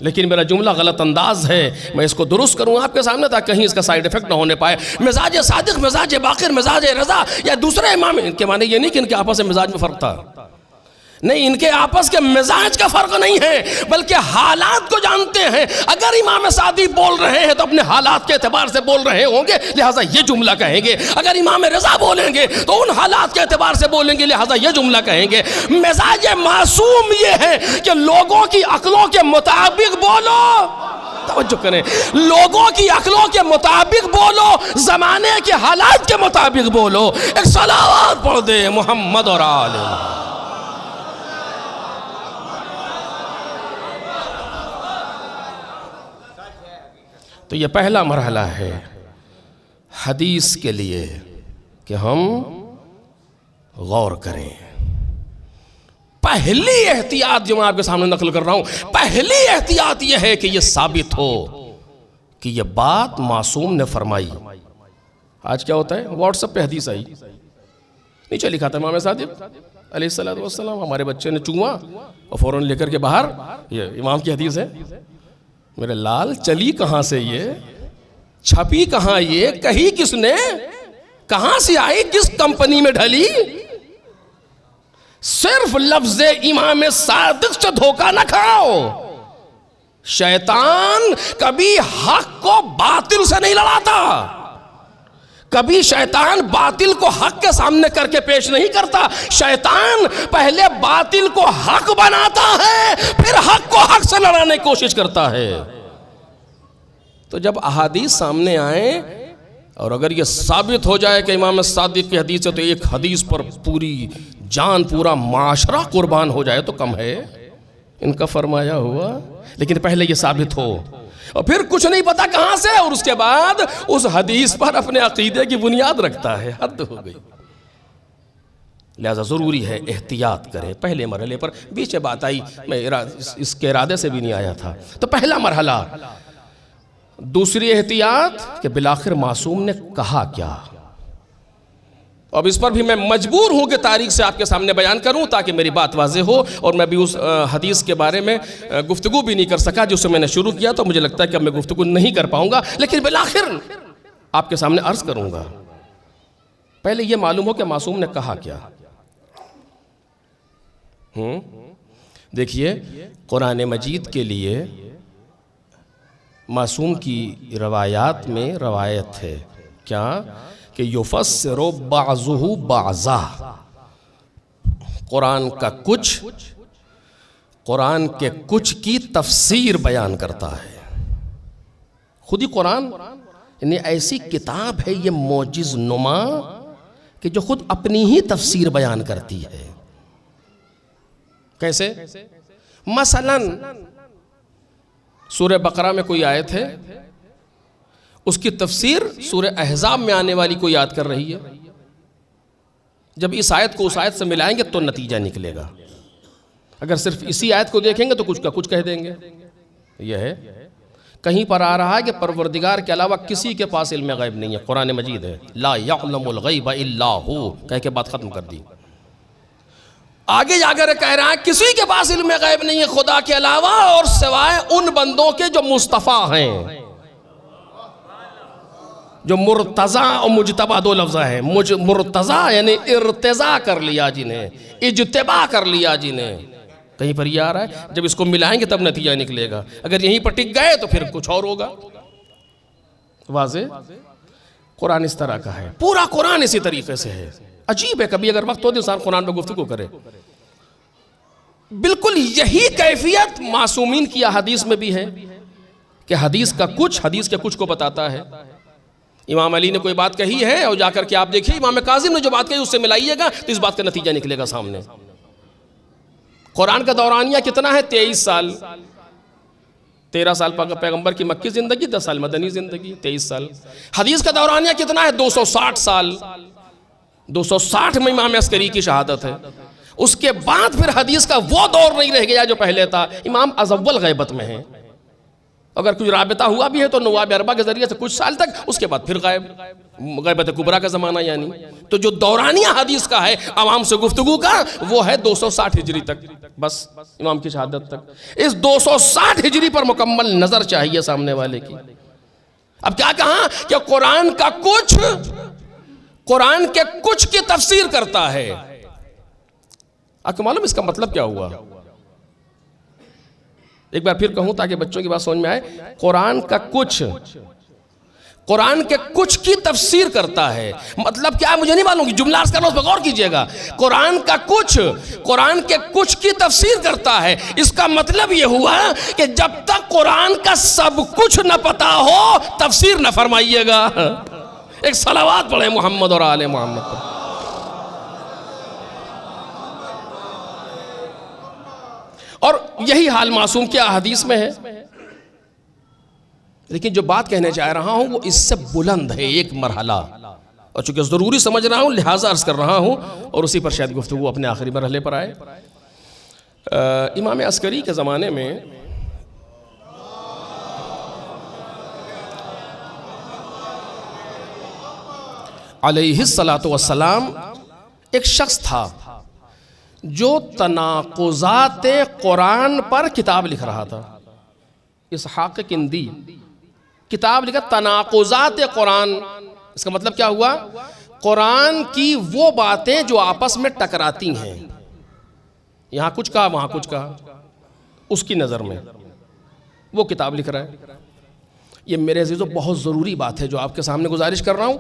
لیکن میرا جملہ غلط انداز ہے، میں اس کو درست کروں آپ کے سامنے تاکہ کہیں اس کا سائیڈ ایفیکٹ نہ ہونے پائے. مزاج صادق، مزاج باقر، مزاج رضا یا دوسرے امام، ان کے معنی یہ نہیں کہ ان کے آپس میں مزاج میں فرق تھا. نہیں، ان کے آپس کے مزاج کا فرق نہیں ہے، بلکہ حالات کو جانتے ہیں۔ اگر امام صادق بول رہے ہیں تو اپنے حالات کے اعتبار سے بول رہے ہوں گے، لہٰذا یہ جملہ کہیں گے۔ اگر امام رضا بولیں گے تو ان حالات کے اعتبار سے بولیں گے، لہٰذا یہ جملہ کہیں گے۔ مزاج معصوم یہ ہے کہ لوگوں کی عقلوں کے مطابق بولو، توجہ کریں، لوگوں کی عقلوں کے مطابق بولو، زمانے کے حالات کے مطابق بولو۔ ایک صلوات پڑھ دے محمد اور آل محمد۔ تو یہ پہلا مرحلہ ہے حدیث کے لیے کہ ہم غور کریں۔ پہلی احتیاط جو میں آپ کے سامنے نقل کر رہا ہوں، پہلی احتیاط یہ ہے کہ یہ ثابت ہو کہ یہ بات معصوم نے فرمائی۔ آج کیا ہوتا ہے، واٹس ایپ پہ حدیث آئی، نیچے لکھا تھا امام صادق علیہ السلام، ہمارے بچے نے چوما اور فوراً لے کر کے باہر، یہ امام کی حدیث ہے۔ میرے لال چلی کہاں سے، یہ چھپی کہاں، یہ کہی کس نے، کہاں سے آئی، کس کمپنی میں ڈھلی؟ صرف لفظ امام صادق سے دھوکہ نہ کھاؤ۔ شیطان کبھی حق کو باطل سے نہیں لڑاتا، کبھی شیطان باطل کو حق کے سامنے کر کے پیش نہیں کرتا۔ شیطان پہلے باطل کو حق بناتا ہے، پھر حق کو حق سے لڑانے کی کوشش کرتا ہے۔ تو جب احادیث سامنے آئیں اور اگر یہ ثابت ہو جائے کہ امام صادق کی حدیث ہے، تو ایک حدیث پر پوری جان، پورا معاشرہ قربان ہو جائے تو کم ہے ان کا فرمایا ہوا۔ لیکن پہلے یہ ثابت ہو، اور پھر کچھ نہیں پتا کہاں سے، اور اس کے بعد اس حدیث پر اپنے عقیدے کی بنیاد رکھتا ہے، حد ہو گئی۔ لہذا ضروری ہے احتیاط کریں۔ پہلے مرحلے پر بیچ بات آئی، میں اس کے ارادے سے بھی نہیں آیا تھا۔ تو پہلا مرحلہ۔ دوسری احتیاط کہ بالآخر معصوم نے کہا کیا۔ اب اس پر بھی میں مجبور ہوں کہ تاریخ سے آپ کے سامنے بیان کروں تاکہ میری بات واضح ہو، اور میں بھی اس حدیث کے بارے میں گفتگو بھی نہیں کر سکا جس سے میں نے شروع کیا، تو مجھے لگتا ہے کہ اب میں گفتگو نہیں کر پاؤں گا، لیکن بالآخر آپ کے سامنے عرض کروں گا۔ پہلے یہ معلوم ہو کہ معصوم نے کہا کیا۔ دیکھیے، قرآن مجید کے لیے معصوم کی روایات میں روایت ہے کیا کہ یفسر بعضہ بعضا، قرآن کا کچھ قرآن کے کچھ کی تفسیر بیان کرتا ہے۔ خود ہی قرآن یعنی ایسی کتاب ہے یہ معجز نما کہ جو خود اپنی ہی تفسیر بیان کرتی ہے۔ کیسے؟ مثلاً سورہ بقرہ میں کوئی آیت ہے، اس کی تفسیر سورہ احزاب میں آنے والی کوئی یاد کر رہی ہے۔ جب اس آیت کو اس آیت سے ملائیں گے تو نتیجہ نکلے گا۔ اگر صرف اسی آیت کو دیکھیں گے تو کچھ کا کچھ کہہ دیں گے۔ یہ ہے، کہیں پر آ رہا ہے کہ پروردگار کے علاوہ کسی کے پاس علم غیب نہیں ہے، قرآن مجید ہے، لا یعلم الغیب الا ہو، کہہ کے بات ختم کر دی۔ آگے جا کر کہہ رہا ہے کسی کے پاس علم غیب نہیں ہے خدا کے علاوہ، اور سوائے ان بندوں کے جو مصطفیٰ ہیں، جو مرتضیٰ اور مجتبہ دو لفظ ہیں۔ مرتضیٰ یعنی ارتضاء کر لیا جنہیں، اجتباع کر لیا جنہیں، کہیں پر یہ آ رہا ہے۔ جب اس کو ملائیں گے تب نتیجہ نکلے گا، اگر یہیں پر ٹک گئے تو پھر کچھ اور ہوگا۔ واضح؟ قرآن اس طرح کا ہے، پورا قرآن اسی طریقے سے ہے۔ عجیب ہے، کبھی اگر وقت ہو تو انسان قرآن پہ گفتگو کرے۔ بالکل یہی کیفیت معصومین کی احادیث میں بھی ہے کہ حدیث کا کچھ حدیث کے کچھ کو بتاتا ہے۔ امام علی نے کوئی بات کہی ہے اور جا کر کے آپ دیکھیے امام کاظم نے جو بات کہی اس سے ملائیے گا تو اس بات کا نتیجہ نکلے گا سامنے۔ قرآن کا دورانیہ کتنا ہے؟ 23 سال۔ 13 سال پیغمبر کی مکی زندگی، 10 سال مدنی زندگی، 23 سال۔ حدیث کا دورانیہ کتنا ہے؟ 260 سال۔ 260 میں امام عسکری کی شہادت ہے۔ اس کے بعد پھر حدیث کا وہ دور نہیں رہ گیا جو پہلے تھا۔ امام از اول غیبت میں ہیں، اگر کچھ رابطہ ہوا بھی ہے تو نواب اربع کے ذریعے سے کچھ سال تک، اس کے بعد پھر غیبت کبریٰ کا زمانہ یعنی۔ تو جو دورانیہ حدیث کا ہے عوام سے گفتگو کا، وہ ہے 260 ہجری تک، بس امام کی شہادت تک۔ اس 260 ہجری پر مکمل نظر چاہیے سامنے والے کی۔ اب کیا کہا کہ قرآن کا کچھ قرآن کے کچھ کی تفسیر کرتا ہے۔ آپ کو معلوم اس کا مطلب کیا ہوا؟ ایک بار پھر کہوں تاکہ بچوں کی بات سمجھ میں آئے. قرآن کے کچھ کی تفسیر کرتا ہے. مطلب کیا ہے مجھے نہیں معلوم، جملہ عرض کرنا اس پہ غور کیجئے گا. قرآن کے کچھ کی تفسیر کرتا ہے. اس کا مطلب یہ ہوا کہ جب تک قرآن کا سب کچھ نہ پتا ہو تفسیر نہ فرمائیے گا. ایک صلوات پڑھیں محمد اور آل محمد پر. اور یہی حال معصوم کے احادیث میں ہے. لیکن جو بات کہنے چاہ رہا ہوں وہ اس سے بلند ہے ایک مرحلہ، اور چونکہ ضروری سمجھ رہا ہوں لہٰذا عرض کر رہا ہوں، اور اسی پر شاید گفتگو اپنے آخری مرحلے پر آئے. امام عسکری کے زمانے میں علیہ السلام ایک شخص تھا جو تناقضات قرآن پر کتاب لکھ رہا تھا. اسحاق کندی کتاب لکھا تناقضات قرآن. اس کا مطلب کیا ہوا؟ قرآن کی وہ باتیں جو آپس میں ٹکراتی ہیں، یہاں کچھ کہا وہاں کچھ کہا، اس کی نظر میں وہ کتاب لکھ رہا ہے. یہ میرے عزیزو بہت ضروری بات ہے جو آپ کے سامنے گزارش کر رہا ہوں.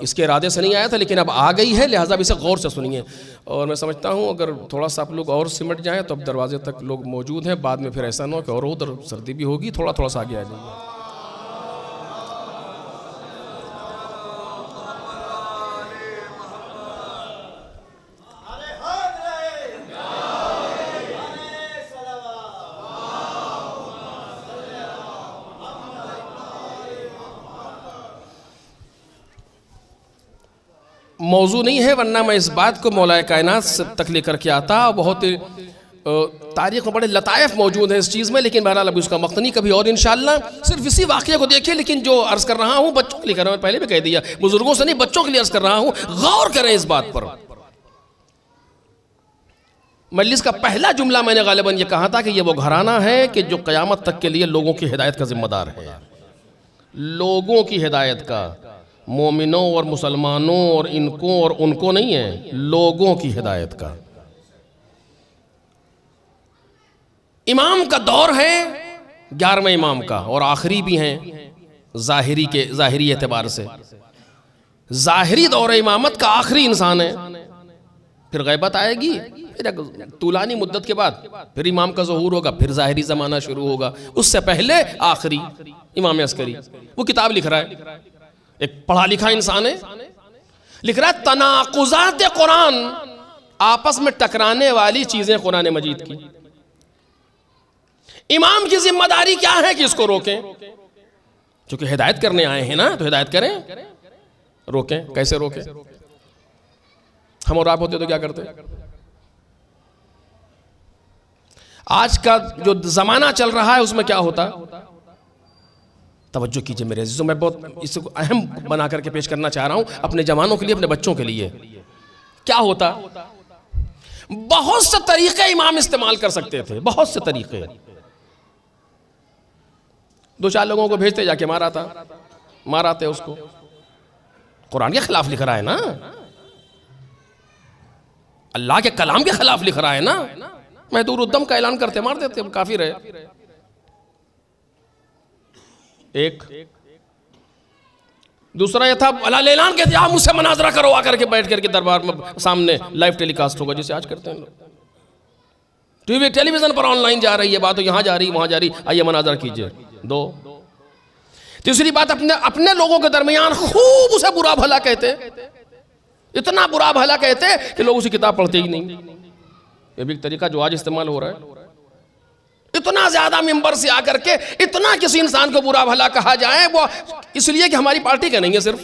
اس کے ارادے سے نہیں آیا تھا لیکن اب آ گئی ہے، لہٰذا اسے غور سے سنیے. اور میں سمجھتا ہوں اگر تھوڑا سا آپ لوگ اور سمٹ جائیں تو اب دروازے تک لوگ موجود ہیں، بعد میں پھر ایسا نہ ہو کہ اور ادھر سردی بھی ہوگی، تھوڑا سا آگے آ جائیے. موضوع نہیں ہے ورنہ میں اس بات کو مولا کائنات سے تک لے کر کے آتا. بہت تاریخ میں بڑے لطائف موجود ہیں اس چیز میں، لیکن بہرحال ابھی اس کا وقت نہیں، کبھی اور انشاءاللہ. صرف اسی واقعے کو دیکھیں. لیکن جو عرض کر رہا ہوں بچوں کے لیے کر رہا ہوں، پہلے بھی کہہ دیا بزرگوں سے نہیں، بچوں کے لیے عرض کر رہا ہوں. غور کریں اس بات پر. مجلس کا پہلا جملہ میں نے غالباً یہ کہا تھا کہ یہ وہ گھرانہ ہے کہ جو قیامت تک کے لیے لوگوں کی ہدایت کا ذمہ دار ہے. لوگوں کی ہدایت کا، مومنوں اور مسلمانوں اور ان کو نہیں ہے، لوگوں کی ہدایت کا. امام کا دور ہے 11ویں امام کا، اور آخری بھی ہیں ظاہری اعتبار سے. ظاہری دور امامت کا آخری انسان ہے. پھر غیبت آئے گی، پھر طولانی مدت کے بعد پھر امام کا ظہور ہوگا، پھر ظاہری زمانہ شروع ہوگا. اس سے پہلے آخری امام عسکری وہ کتاب لکھ رہا ہے. ایک پڑھا لکھا انسان ہے، لکھ رہا ہے تناقضات قرآن، آپس میں ٹکرانے والی چیزیں قرآن مجید کی. امام کی ذمہ داری کیا ہے کہ اس کو روکیں؟ چونکہ ہدایت کرنے آئے ہیں نا تو ہدایت کریں، روکیں. کیسے روکیں؟ ہم اور آپ ہوتے تو کیا کرتے؟ آج کا جو زمانہ چل رہا ہے اس میں کیا ہوتا؟ توجہ کیجئے میرے عزیزوں، میں بہت اس کو اہم بنا کر کے پیش کرنا چاہ رہا ہوں اپنے جوانوں کے لیے، اپنے بچوں کے لیے. کیا ہوتا؟ بہت سے طریقے امام استعمال کر سکتے تھے، بہت سے طریقے. 2-4 لوگوں کو بھیجتے، جا کے ماراتے اس کو. قرآن کے خلاف لکھ رہا ہے نا، اللہ کے کلام کے خلاف لکھ رہا ہے نا. محدود الدم کا اعلان کرتے مار دیتے، کافر ہے. ایک دوسرا یہ تھا اعلان کہتے آپ مجھ سے مناظرہ کرو، آ کر کے بیٹھ کر کے دربار میں سامنے لائیو ٹیلی کاسٹ ہوگا جسے آج کرتے ہیں لوگ. ٹیلی ویژن پر آن لائن جا رہی ہے بات، یہاں جا رہی وہاں جا رہی، آئیے مناظرہ کیجئے. 2 تیسری بات اپنے لوگوں کے درمیان خوب اسے برا بھلا کہتے، اتنا برا بھلا کہتے کہ لوگ اسی کتاب پڑھتے ہی نہیں. یہ بھی ایک طریقہ جو آج استعمال ہو رہا ہے. اتنا زیادہ ممبر سے آ کر کے اتنا کسی انسان کو برا بھلا کہا جائے، وہ اس لیے کہ ہماری پارٹی کا نہیں ہے، صرف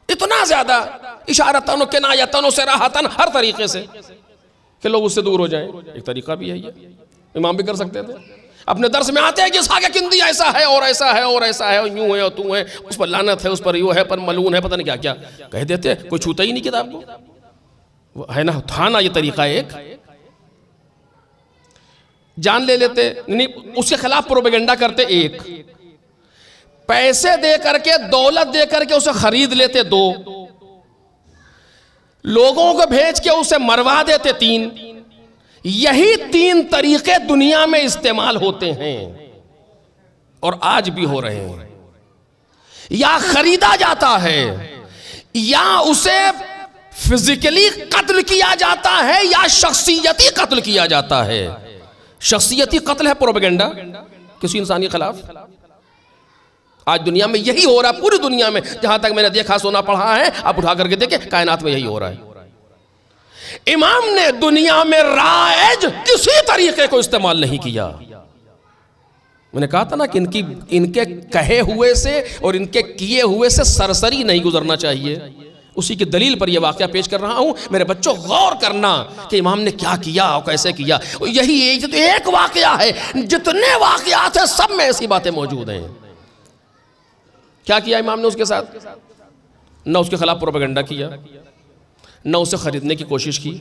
اتنا زیادہ اشارتن و کنایتن و صراحتن ہر طریقے سے کہ لوگ اس سے دور ہو جائیں. ایک طریقہ بھی ہے، یہ امام بھی کر سکتے تھے. اپنے درس میں آتے ہیں کہ اسحاق کندی ایسا ہے اور ایسا ہے اور ایسا ہے، یوں ہے اور تو ہے، اس پر لعنت ہے، اس پر یوں ہے، پر ملعون ہے، پتہ نہیں کیا کیا کہہ دیتے. کوئی چھوتا ہی نہیں کتاب کو، ہے نا. تھا نا یہ طریقہ ایک. جان لے لیتے، اس کے خلاف پروپیگنڈا کرتے. ایک پیسے دے کر کے، دولت دے کر کے اسے خرید لیتے. 2 لوگوں کو بھیج کے اسے مروا دیتے 3. یہی 3 طریقے دنیا میں استعمال ہوتے ہیں اور آج بھی ہو رہے ہیں. یا خریدا جاتا ہے, یا اسے فزیکلی قتل کیا جاتا ہے, یا شخصیتی قتل کیا جاتا ہے. شخصیتی قتل ہے پروپیگنڈا کسی انسان کے خلاف. آج دنیا میں یہی ہو رہا ہے, پوری دنیا میں جہاں تک میں نے دیکھا سونا پڑھا ہے, آپ اٹھا کر کے دیکھیں کائنات میں یہی ہو رہا ہے. امام نے دنیا میں رائج کسی طریقے کو استعمال نہیں کیا. میں نے کہا تھا نا کہ ان کے کہے ہوئے سے اور ان کے کیے ہوئے سے سرسری نہیں گزرنا چاہیے. اسی کی دلیل پر یہ واقعہ پیش کر رہا ہوں. میرے بچوں غور کرنا کہ امام نے کیا کیا اور کیسے کیا. یہی ایک واقعہ ہے, جتنے واقعات ہیں سب میں ایسی باتیں موجود ہیں. کیا کیا امام نے اس کے ساتھ؟ نہ اس کے خلاف پروپیگنڈا کیا, نہ اسے خریدنے کی کوشش کی,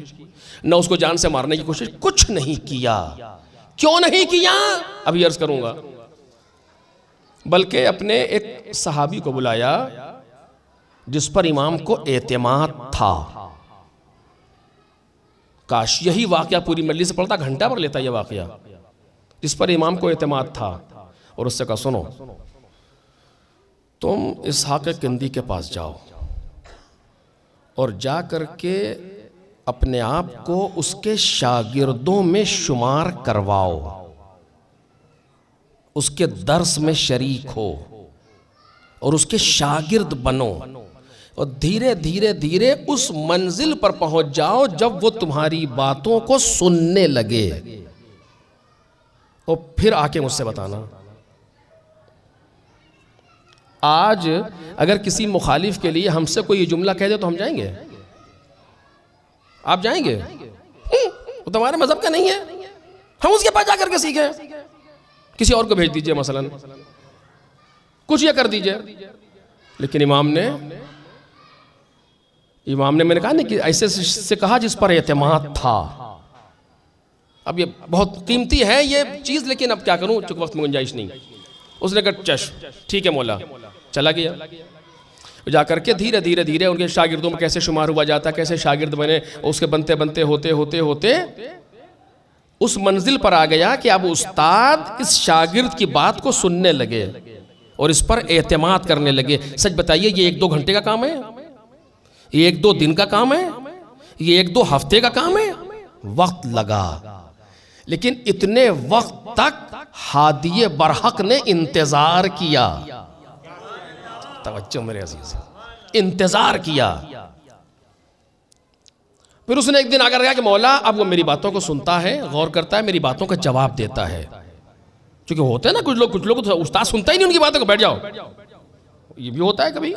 نہ اس کو جان سے مارنے کی کوشش, کچھ نہیں کیا. کیوں نہیں کیا ابھی عرض کروں گا. بلکہ اپنے ایک صحابی کو بلایا جس پر امام کو اعتماد تھا. کاش یہی واقعہ پوری مجلس سے پڑھتا, گھنٹہ پر لیتا یہ واقعہ. جس پر امام کو اعتماد تھا, اور اس سے کہا سنو تم اسحاق کندی کے پاس جاؤ اور جا کر کے اپنے آپ کو اس کے شاگردوں میں شمار کرواؤ, اس کے درس میں شریک ہو اور اس کے شاگرد بنو, اور دھیرے دھیرے دھیرے اس منزل پر پہنچ جاؤ جب وہ تمہاری باتوں کو سننے لگے, اور پھر آ کے مجھ سے بتانا. آج اگر کسی مخالف کے لیے ہم سے کوئی یہ جملہ کہہ دے تو ہم جائیں گے؟ آپ جائیں گے؟ وہ تمہارے مذہب کا نہیں ہے, ہم اس کے پاس جا کر کے سیکھیں. کسی اور کو بھیج دیجئے, مثلا کچھ یہ کر دیجئے. لیکن امام نے میں نے کہا نہیں کہ ایسے سے کہا جس پر اعتماد تھا. اب یہ بہت قیمتی ہے یہ چیز, لیکن اب کیا کروں چونکہ وقت میں گنجائش نہیں. اس نے کہا چشم ٹھیک ہے مولا. چلا گیا. جا کر کے دھیرے دھیرے دھیرے ان کے شاگردوں میں کیسے شمار ہوا جاتا, کیسے شاگرد بنے, اس کے بنتے بنتے ہوتے اس منزل پر آ گیا کہ اب استاد اس شاگرد کی بات کو سننے لگے اور اس پر اعتماد کرنے لگے. سچ بتائیے یہ 1-2 گھنٹے کا کام ہے؟ یہ 1-2 دن کا کام ہے؟ یہ 1-2 ہفتے کا کام ہے؟ وقت لگا. لیکن اتنے وقت تک ہادی برحق نے انتظار کیا. توجہ میرے عزیز, انتظار کیا. پھر اس نے ایک دن آ کر کہا کہ مولا اب وہ میری باتوں کو سنتا ہے, غور کرتا ہے, میری باتوں کا جواب دیتا ہے. چونکہ ہوتا ہے نا کچھ لوگ استاد سنتا ہی نہیں ان کی باتوں کو, بیٹھ جاؤ. یہ بھی ہوتا ہے کبھی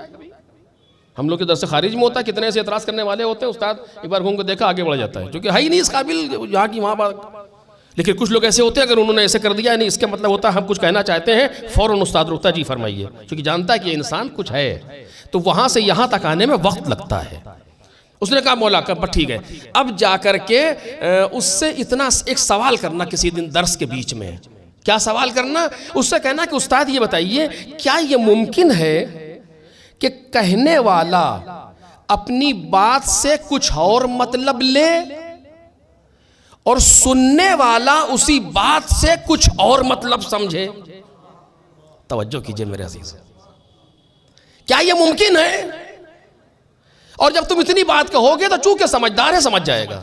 ہم لوگ کے درس خارج میں ہوتا ہے. کتنے ایسے اعتراض کرنے والے ہوتے ہیں, استاد ایک بار گھوم کو دیکھا آگے بڑھ جاتا ہے, کیونکہ ہے ہی نہیں اس قابل یہاں کی وہاں بات. لیکن کچھ لوگ ایسے ہوتے ہیں اگر انہوں نے ایسے کر دیا نہیں اس کے مطلب ہوتا ہے ہم کچھ کہنا چاہتے ہیں, فوراً استاد رکتا جی فرمائیے, کیونکہ جانتا ہے کہ انسان کچھ ہے, تو وہاں سے یہاں تک آنے میں وقت لگتا ہے. اس نے کہا مولا ٹھیک ہے. اب جا کر کے اس سے اتنا ایک سوال کرنا کسی دن درس کے بیچ میں. کیا سوال کرنا؟ اس سے کہنا کہ استاد یہ بتائیے کیا یہ ممکن ہے کہ کہنے والا اپنی بات سے کچھ اور مطلب لے اور سننے والا اسی بات سے کچھ اور مطلب سمجھے؟ توجہ کیجئے میرے عزیز, کیا یہ ممکن ہے؟ اور جب تم اتنی بات کہو گے تو چونکہ سمجھدار ہے سمجھ جائے گا.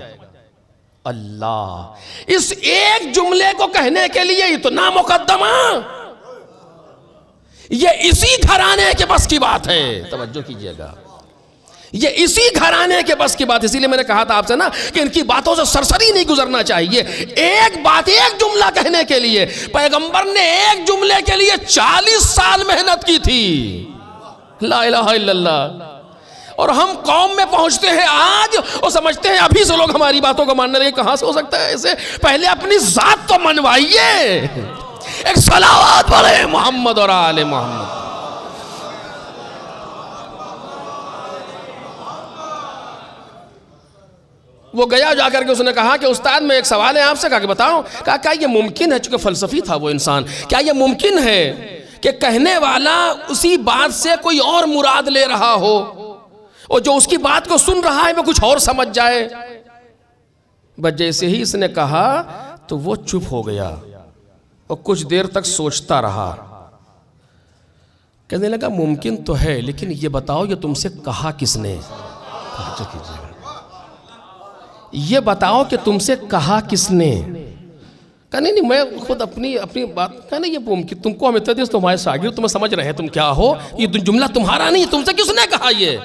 اللہ, اس ایک جملے کو کہنے کے لیے اتنا مقدمہ, یہ اسی گھرانے کے بس کی بات ہے. توجہ کیجئے گا, یہ اسی گھرانے کے بس کی بات. اسی لیے میں نے کہا تھا آپ سے نا کہ ان کی باتوں سے سرسری نہیں گزرنا چاہیے. ایک بات, ایک جملہ کہنے کے لیے پیغمبر نے ایک جملے کے لیے 40 سال محنت کی تھی. لا الہ الا اللہ. اور ہم قوم میں پہنچتے ہیں آج اور سمجھتے ہیں ابھی سے لوگ ہماری باتوں کو ماننے لگے. کہاں سے ہو سکتا ہے ایسے؟ پہلے اپنی ذات تو منوائیے. ایک صلوات پڑھے محمد اور آل محمد. وہ گیا, جا کر کے اس نے کہا کہ استاد میں ایک سوال ہے آپ سے. کہا کہ بتاؤ. کہا کیا یہ ممکن ہے, چونکہ فلسفی تھا وہ انسان, کیا یہ ممکن ہے کہ کہنے والا اسی بات سے کوئی اور مراد لے رہا ہو اور جو اس کی بات کو سن رہا ہے وہ کچھ اور سمجھ جائے. بس جیسے ہی اس نے کہا تو وہ چپ ہو گیا اور کچھ دیر تک سوچتا رہا. کہنے لگا ممکن تو ہے لیکن یہ بتاؤ یہ تم سے کہا کس نے؟ یہ بتاؤ کہ تم سے کہا کس نے؟ کہا نہیں میں خود اپنی بات. کہا نہیں یہ ممکن تم کو ہم اتدیس تمہارے شاگرد تمہیں سمجھ رہے تم کیا ہو، یہ جملہ تمہارا نہیں، تم سے کس نے کہا یہ؟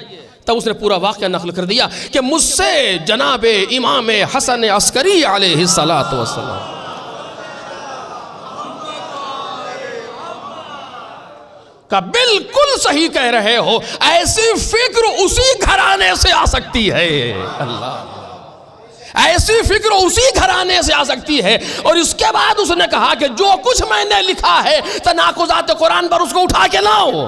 تب اس نے پورا واقعہ نقل کر دیا کہ مجھ سے جناب امام حسن عسکری علیہ السلام کا بالکل صحیح کہہ رہے ہو، ایسی فکر اسی گھرانے سے آ سکتی ہے. اللہ، ایسی فکر اسی گھرانے سے آ سکتی ہے. اور اس کے بعد اس نے کہا کہ جو کچھ میں نے لکھا ہے تناقضات قرآن پر اس کو اٹھا کے لاؤ.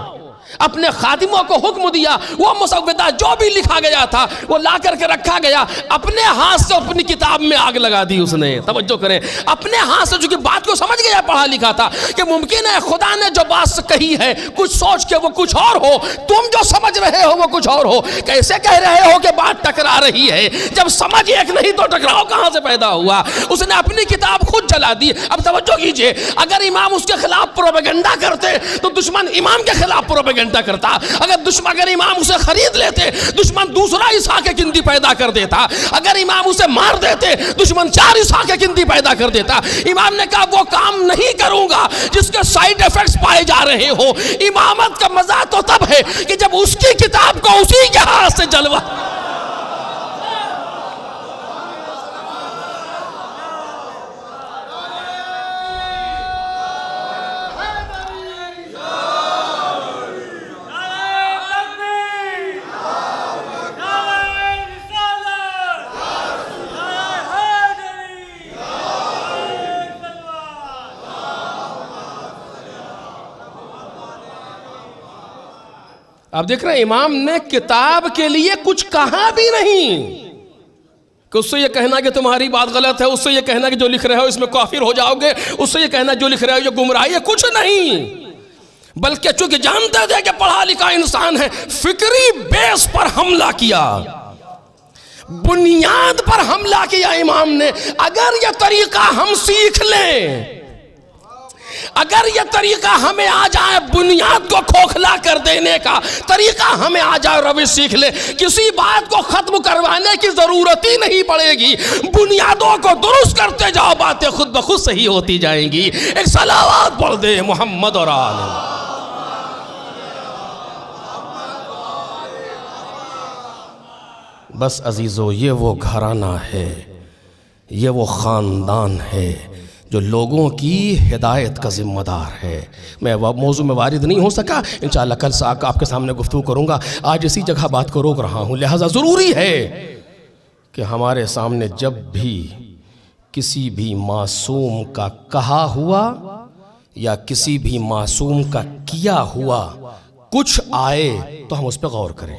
اپنے خادموں کو حکم دیا وہ مسودہ جو بھی لکھا گیا تھا وہ لا کر کے رکھا گیا. اپنے ہاتھ سے اپنی کتاب میں آگ لگا دی اس نے. توجہ کریں، اپنے ہاتھ سے، جو کہ بات کو سمجھ گیا پڑھا لکھا تھا کہ ممکن ہے خدا نے جو بات کہی ہے کچھ سوچ کے وہ کچھ اور ہو، تم جو سمجھ رہے ہو وہ کچھ اور ہو. کیسے کہہ رہے ہو کہ بات ٹکرا رہی ہے؟ جب سمجھ ایک نہیں تو ٹکراؤ کہاں سے پیدا ہوا؟ اس نے اپنی کتاب خود جلا دی. اب توجہ کیجئے، اگر امام اس کے خلاف پروپیگنڈا کرتے تو دشمن امام کے خلاف پروپیگنڈا کرتا. اگر امام اسے خرید لیتے دشمن دوسرا اسحاق کندی پیدا کر دیتا. اگر امام اسے مار دیتے دشمن 4 اسحاق کندی پیدا کر دیتا. امام نے کہا وہ کام نہیں کروں گا جس کے سائیڈ ایفیکٹس پائے جا رہے ہو. امامت کا مزہ تو تب ہے کہ جب اس کی کتاب کو اسی کے ہاتھ سے جلوہ. آپ دیکھ رہے ہیں امام نے کتاب کے لیے کچھ کہا بھی نہیں کہ اس سے یہ کہنا کہ تمہاری بات غلط ہے، اس سے یہ کہنا کہ جو لکھ رہے ہو اس میں کافر ہو جاؤ گے، اس سے یہ کہنا جو لکھ رہے ہو یہ گمراہی ہے، کچھ نہیں. بلکہ چونکہ جانتے تھے کہ پڑھا لکھا انسان ہے، فکری بیس پر حملہ کیا، بنیاد پر حملہ کیا امام نے. اگر یہ طریقہ ہم سیکھ لیں، اگر یہ طریقہ ہمیں آ جائے بنیاد کو کھوکھلا کر دینے کا طریقہ ہمیں آ جائے، روش سیکھ لے، کسی بات کو ختم کروانے کی ضرورت ہی نہیں پڑے گی. بنیادوں کو درست کرتے جاؤ، باتیں خود بخود صحیح ہوتی جائیں گی. ایک صلوات پڑھ دے محمد اور آل. بس عزیزو، یہ وہ گھرانہ ہے، یہ وہ خاندان ہے جو لوگوں کی ہدایت کا ذمہ دار ہے. میں موضوع میں وارد نہیں ہو سکا، انشاءاللہ کل سے آپ کے سامنے گفتگو کروں گا. آج اسی جگہ بات کو روک رہا ہوں. لہٰذا ضروری ہے کہ ہمارے سامنے جب بھی کسی بھی معصوم کا کہا ہوا یا کسی بھی معصوم کا کیا ہوا کچھ آئے تو ہم اس پہ غور کریں.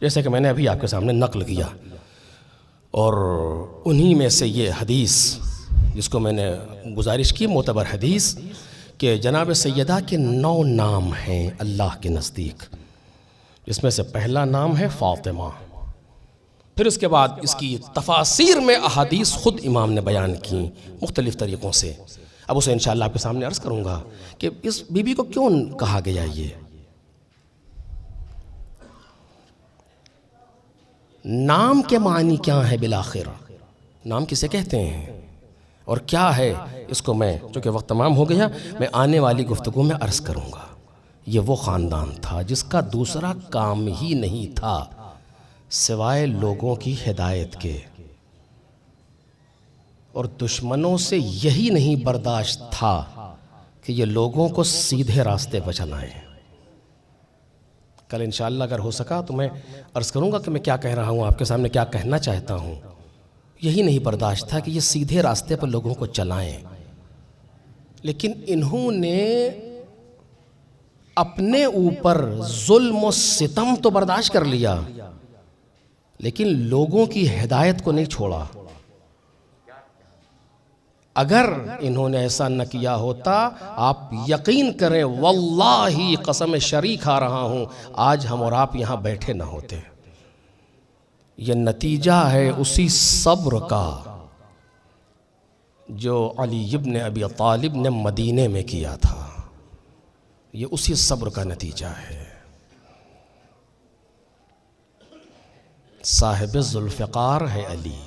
جیسے کہ میں نے ابھی آپ کے سامنے نقل کیا، اور انہی میں سے یہ حدیث جس کو میں نے گزارش کی، معتبر حدیث، کہ جناب سیدہ کے 9 نام ہیں اللہ کے نزدیک، جس میں سے پہلا نام ہے فاطمہ. پھر اس کے بعد اس کی تفاسیر میں احادیث خود امام نے بیان کی مختلف طریقوں سے. اب اسے انشاءاللہ آپ کے سامنے عرض کروں گا کہ اس بی بی کو کیوں کہا گیا. یہ نام کے معنی کیا ہے بالآخر؟ نام کسے کہتے ہیں اور کیا ہے؟ اس کو میں، چونکہ وقت تمام ہو گیا، میں آنے والی گفتگو میں عرض کروں گا. یہ وہ خاندان تھا جس کا دوسرا کام ہی نہیں تھا سوائے لوگوں کی ہدایت کے، اور دشمنوں سے یہی نہیں برداشت تھا کہ یہ لوگوں کو سیدھے راستے پر چلائیں. کل انشاءاللہ اگر ہو سکا تو میں عرض کروں گا کہ میں کیا کہہ رہا ہوں، آپ کے سامنے کیا کہنا چاہتا ہوں. یہی نہیں برداشت تھا کہ یہ سیدھے راستے پر لوگوں کو چلائیں، لیکن انہوں نے اپنے اوپر ظلم و ستم تو برداشت کر لیا، لیکن لوگوں کی ہدایت کو نہیں چھوڑا. اگر انہوں نے ایسا نہ کیا ہوتا، آپ یقین کریں واللہ قسم شریک کھا رہا ہوں، آج ہم اور آپ یہاں بیٹھے نہ ہوتے. یہ نتیجہ ہے اسی صبر کا جو علی ابن ابی طالب نے مدینے میں کیا تھا. یہ اسی صبر کا نتیجہ ہے. صاحب ذوالفقار ہے علی،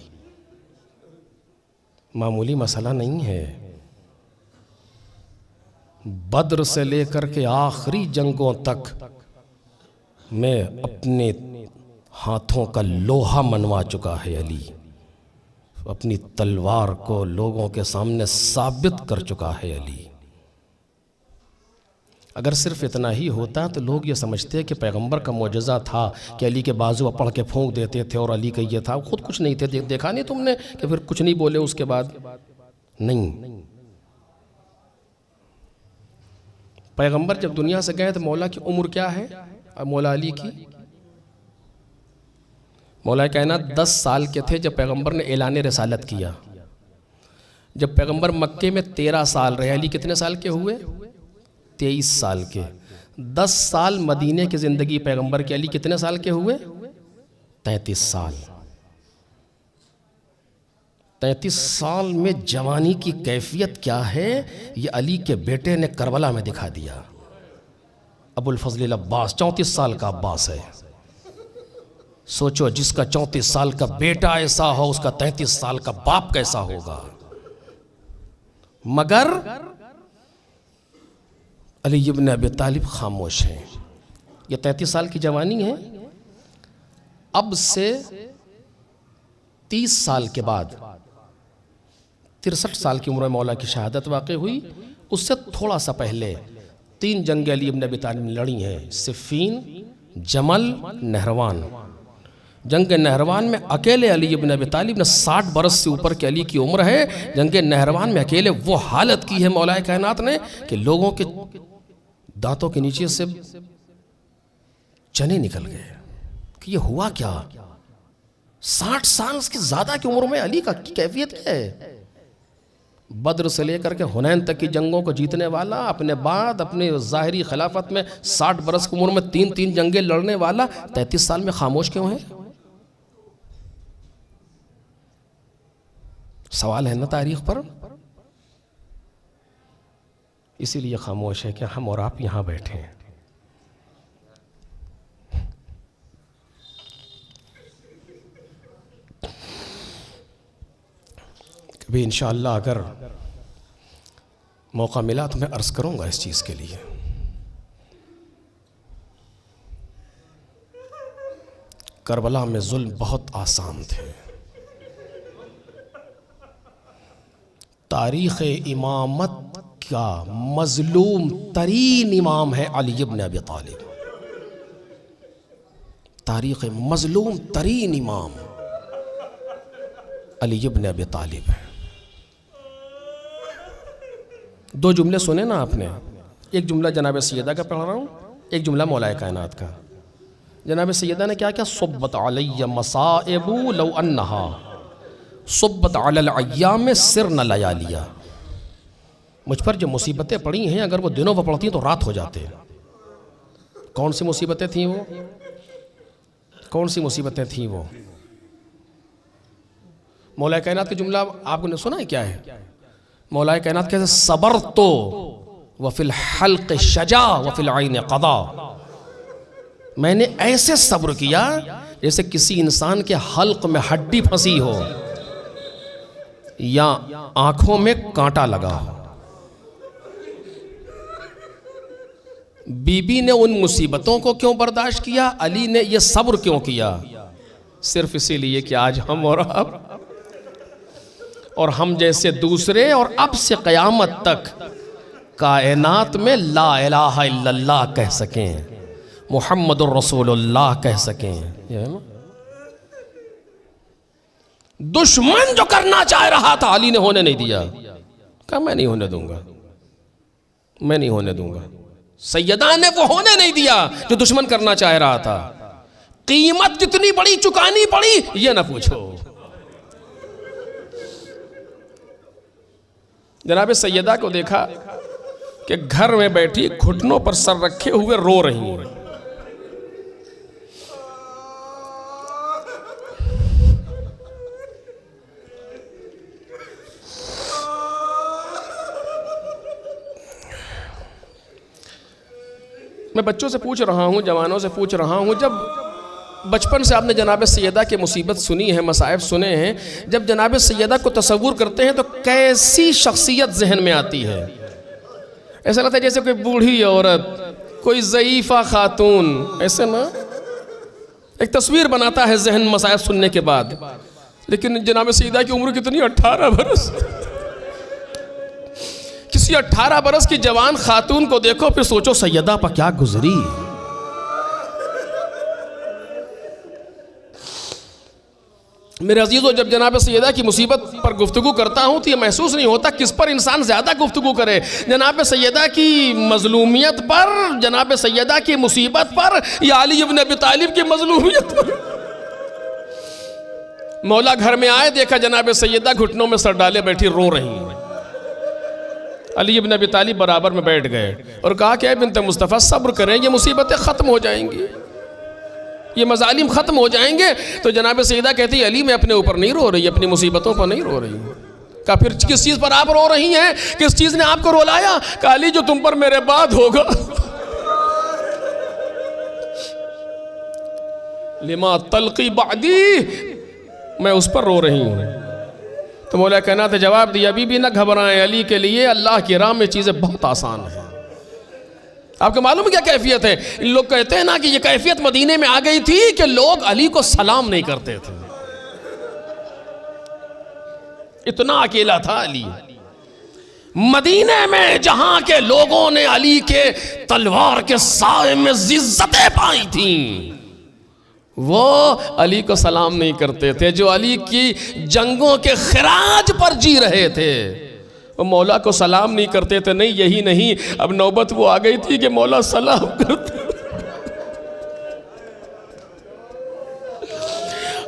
معمولی مسئلہ نہیں ہے. بدر سے لے کر کے آخری جنگوں تک میں اپنے ہاتھوں کا لوہا منوا چکا ہے علی. اپنی تلوار کو لوگوں کے سامنے ثابت کر چکا ہے علی. اگر صرف اتنا ہی ہوتا تو لوگ یہ سمجھتے کہ پیغمبر کا معجزہ تھا کہ علی کے بازو پڑھ کے پھونک دیتے تھے اور علی کا یہ تھا. خود کچھ نہیں تھے. دیکھا نہیں تم نے کہ پھر کچھ نہیں بولے اس کے بعد؟ نہیں. پیغمبر جب دنیا سے گئے تو مولا کی عمر کیا ہے؟ اور مولا علی کی مولا کائنات 10 سال کے تھے جب پیغمبر نے اعلان رسالت کیا. جب پیغمبر مکے میں 13 سال رہے، علی کتنے سال کے ہوئے؟ 23 سال کے. 10 سال مدینے کی زندگی پیغمبر کے، علی کتنے سال کے ہوئے؟ 33 سال. 33 سال میں جوانی کی کیفیت کیا ہے یہ علی کے بیٹے نے کربلا میں دکھا دیا. ابو الفضل العباس 34 سال کا عباس ہے. سوچو جس کا 34 سال کا بیٹا ایسا ہو اس کا 33 سال کا باپ کیسا ہوگا. مگر علی ابن ابی طالب خاموش ہیں. یہ 33 سال کی جوانی ہے. اب سے 30 سال کے بعد 63 سال کی عمر میں مولا کی شہادت واقع ہوئی. اس سے تھوڑا سا پہلے 3 جنگیں علی ابن ابی طالب نے لڑی ہیں: صفین، جمل، نہروان. جنگ نہروان میں اکیلے علی ابن ابی طالب نے 60 برس سے اوپر کے علی کی عمر ہے. جنگ نہروان میں اکیلے وہ حالت کی ہے مولا کائنات نے کہ لوگوں کے دانتوں کے نیچے سے چنے نکل گئے کہ یہ ہوا کیا. 60 سال کی زیادہ کی عمر میں علی کا کیفیت کیا ہے. بدر سے لے کر کے حنین تک کی جنگوں کو جیتنے والا، اپنے بعد اپنے ظاہری خلافت میں 60 برس کی عمر میں 3 جنگیں لڑنے والا 33 سال میں خاموش کیوں ہے؟ سوال ہے نا تاریخ پر. اسی لیے خاموش ہے کہ ہم اور آپ یہاں بیٹھے ہیں. کبھی انشاءاللہ اگر موقع ملا تو میں عرض کروں گا اس چیز کے لیے. کربلا میں ظلم بہت آسان تھے. تاریخ امامت کا مظلوم ترین امام ہے علی ابن ابی طالب. تاریخ مظلوم ترین امام علی ابن ابی طالب ہے. 2 جملے سنے نا آپ نے. ایک جملہ جناب سیدہ کا پڑھ رہا ہوں، ایک جملہ مولا کائنات کا. جناب سیدہ نے کیا صبت علی مصائب لو انہا صبت علی الایام سرن لیالیا. مجھ پر جو مصیبتیں پڑی ہیں اگر وہ دنوں پر پڑتی ہیں تو رات ہو جاتے ہیں. کون سی مصیبتیں تھیں وہ؟ کون سی مصیبتیں تھیں وہ؟ مولا کائنات کا جملہ آپ نے سنا ہے کیا ہے؟ مولا کائنات کہتے ہیں صبرتو وفی الحلق شجا وفی العین قضا. میں نے ایسے صبر کیا جیسے کسی انسان کے حلق میں ہڈی پھنسی ہو یا آنکھوں میں کانٹا لگا ہو. بی بی نے ان مصیبتوں کو کیوں برداشت کیا؟ علی نے یہ صبر کیوں کیا؟ صرف اسی لیے کہ آج ہم اور آپ اور ہم جیسے دوسرے اور اب سے قیامت تک کائنات میں لا الہ الا اللہ کہہ سکیں، محمد الرسول اللہ کہہ سکیں. دشمن جو کرنا چاہ رہا تھا علی نے ہونے نہیں دیا. کہا میں نہیں ہونے دوں گا، میں نہیں ہونے دوں گا. سیدہ نے وہ ہونے نہیں دیا جو دشمن کرنا چاہ رہا تھا. قیمت کتنی بڑی چکانی پڑی یہ نہ پوچھو. جناب سیدہ کو دیکھا کہ گھر میں بیٹھی گھٹنوں پر سر رکھے ہوئے رو رہی ہیں. میں بچوں سے پوچھ رہا ہوں، جوانوں سے پوچھ رہا ہوں، جب بچپن سے آپ نے جناب سیدہ کی مصیبت سنی ہے، مصائب سنے ہیں، جب جناب سیدہ کو تصور کرتے ہیں تو کیسی شخصیت ذہن میں آتی ہے؟ ایسا لگتا ہے جیسے کوئی بوڑھی عورت، کوئی ضعیفہ خاتون، ایسے نا ایک تصویر بناتا ہے ذہن مصائب سننے کے بعد. لیکن جناب سیدہ کی عمر کتنی؟ 18 برس. کسی 18 برس کی جوان خاتون کو دیکھو، پھر سوچو سیدہ پر کیا گزری. میرے عزیزو، جب جناب سیدہ کی مصیبت پر گفتگو کرتا ہوں تو یہ محسوس نہیں ہوتا کس پر انسان زیادہ گفتگو کرے، جناب سیدہ کی مظلومیت پر، جناب سیدہ کی مصیبت پر، یا علی ابن ابی طالب کی مظلومیت پر. مولا گھر میں آئے، دیکھا جناب سیدہ گھٹنوں میں سر ڈالے بیٹھی رو رہی ہیں. علی ابن ابی طالب برابر میں بیٹھ گئے اور کہا کہ اے بنت مصطفیٰ صبر کریں، یہ مصیبتیں ختم ہو جائیں گی، یہ مظالم ختم ہو جائیں گے. تو جناب سیدہ کہتی ہے علی میں اپنے اوپر نہیں رو رہی، اپنی مصیبتوں پر نہیں رو رہی. کہا پھر کس چیز پر آپ رو رہی ہیں؟ کس چیز نے آپ کو رولایا؟ کہا علی جو تم پر میرے بعد ہوگا. لما تلقی بعدی، میں اس پر رو رہی ہوں. تو مولا کائنات نے جواب دیا ابھی بھی نہ گھبرائیں، علی کے لیے اللہ کی راہ میں چیزیں بہت آسان ہیں. آپ کو معلوم ہے کیا کیفیت ہے؟ لوگ کہتے ہیں نا کہ یہ کیفیت مدینے میں آ گئی تھی کہ لوگ علی کو سلام نہیں کرتے تھے، اتنا اکیلا تھا علی. مدینے میں جہاں کے لوگوں نے علی کے تلوار کے سائے میں عزتیں پائی تھیں، وہ علی کو سلام نہیں کرتے تھے. جو علی کی جنگوں کے خراج پر جی رہے تھے وہ مولا کو سلام نہیں کرتے تھے. نہیں یہی نہیں، اب نوبت وہ آ گئی تھی کہ مولا سلام کرتے،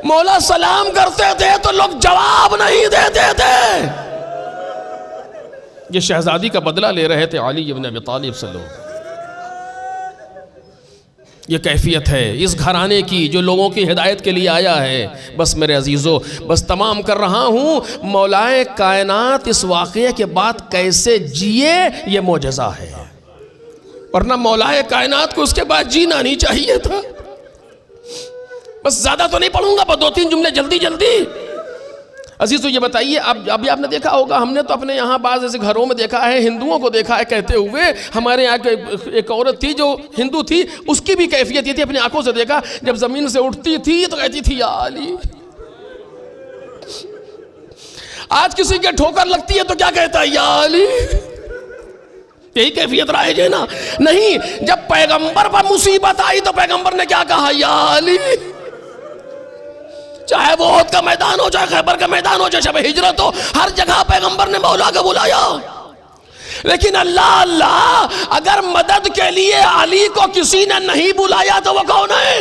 مولا سلام کرتے تھے تو لوگ جواب نہیں دیتے تھے. یہ شہزادی کا بدلہ لے رہے تھے علی ابن ابی طالب سے لوگ. یہ کیفیت ہے اس گھرانے کی جو لوگوں کی ہدایت کے لیے آیا ہے. بس میرے عزیزو، بس تمام کر رہا ہوں، مولائے کائنات اس واقعے کے بعد کیسے جیے یہ معجزہ ہے، ورنہ مولائے کائنات کو اس کے بعد جینا نہیں چاہیے تھا. بس زیادہ تو نہیں پڑھوں گا، بس 2-3 جملے جلدی جلدی. عزیزو یہ بتائیے، ابھی آپ نے دیکھا ہوگا، ہم نے تو اپنے یہاں بعض ایسے گھروں میں دیکھا ہے، ہندوؤں کو دیکھا ہے کہتے ہوئے. ہمارے یہاں ایک عورت تھی جو ہندو تھی، اس کی بھی کیفیت یہ تھی، اپنی آنکھوں سے دیکھا، جب زمین سے اٹھتی تھی تو کہتی تھی یا علی. آج کسی کے ٹھوکر لگتی ہے تو کیا کہتا ہے یا علی. یہی کیفیت رائج ہے نا؟ نہیں، جب پیغمبر پر مصیبت آئی تو پیغمبر نے کیا کہا؟ یا علی. چاہے وہ احد کا میدان ہو، چاہے خیبر کا میدان ہو، چاہے شب ہجرت ہو، ہر جگہ پیغمبر نے مولا کو بلایا. لیکن اللہ اگر مدد کے لیے علی کو کسی نے نہیں بلایا تو وہ کون ہے؟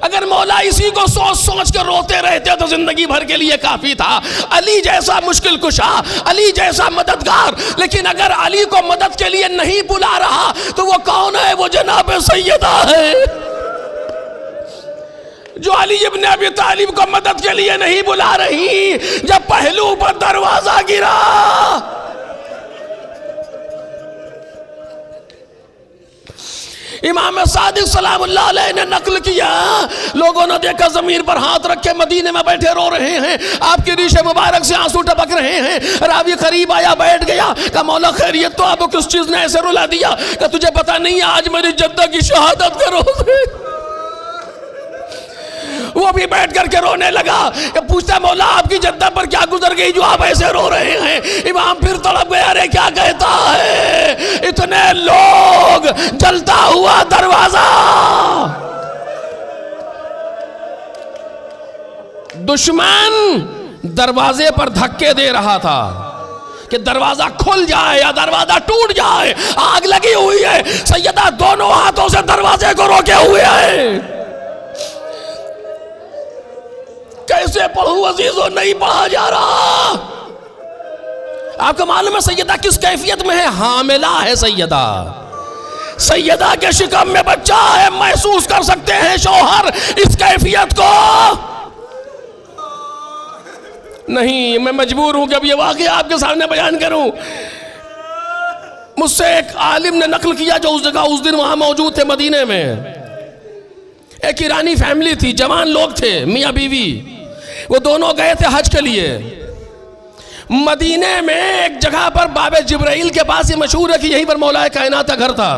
اگر مولا اسی کو سوچ سوچ کے روتے رہتے تو زندگی بھر کے لیے کافی تھا. علی جیسا مشکل کشا، علی جیسا مددگار. لیکن اگر علی کو مدد کے لیے نہیں بلا رہا تو وہ کون ہے؟ وہ جناب سیدہ ہے. جو علی ابن ابی طالب کو مدد کے لیے نہیں بلا رہی، جب پہلو پر دروازہ گرا، امام صادق سلام اللہ علیہ نے نقل کیا، لوگوں نے دیکھا زمین پر ہاتھ رکھے مدینے میں بیٹھے رو رہے ہیں، آپ کی ریش مبارک سے آنسو ٹپک رہے ہیں. راوی قریب آیا، بیٹھ گیا، کہا مولا خیریت تو؟ آپ کو کس چیز نے ایسے رلا دیا؟ کہ تجھے پتا نہیں ہے آج میری جدہ کی شہادت کا روز ہے. وہ بھی بیٹھ کر کے رونے لگا. پوچھتا مولا آپ کی جدہ پر کیا گزر گئی جو آپ ایسے رو رہے ہیں؟ امام پھر تڑپ گیا، ارے کیا کہتا ہے؟ اتنے لوگ، جلتا ہوا دروازہ. دشمن دروازے پر دھکے دے رہا تھا کہ دروازہ کھل جائے یا دروازہ ٹوٹ جائے. آگ لگی ہوئی ہے، سیدہ دونوں ہاتھوں سے دروازے کو روکے ہوئے ہیں. کیسے پڑھوں عزیزو؟ نہیں پڑھا جا رہا. آپ کو معلوم ہے سیدہ کس کیفیت میں ہے؟ حاملہ ہے سیدہ. سیدہ کے شکم میں بچہ ہے. محسوس کر سکتے ہیں شوہر اس کیفیت کو؟ نہیں، میں مجبور ہوں کہ اب یہ واقعہ آپ کے سامنے بیان کروں. مجھ سے ایک عالم نے نقل کیا جو اس جگہ اس دن وہاں موجود تھے مدینے میں، ایک ایرانی فیملی تھی، جوان لوگ تھے، میاں بیوی، وہ دونوں گئے تھے حج کے لیے۔ مدینے میں ایک جگہ پر باب جبرائیل کے پاس یہ مشہور ہے کہ یہیں پر مولا کائنات کا گھر تھا،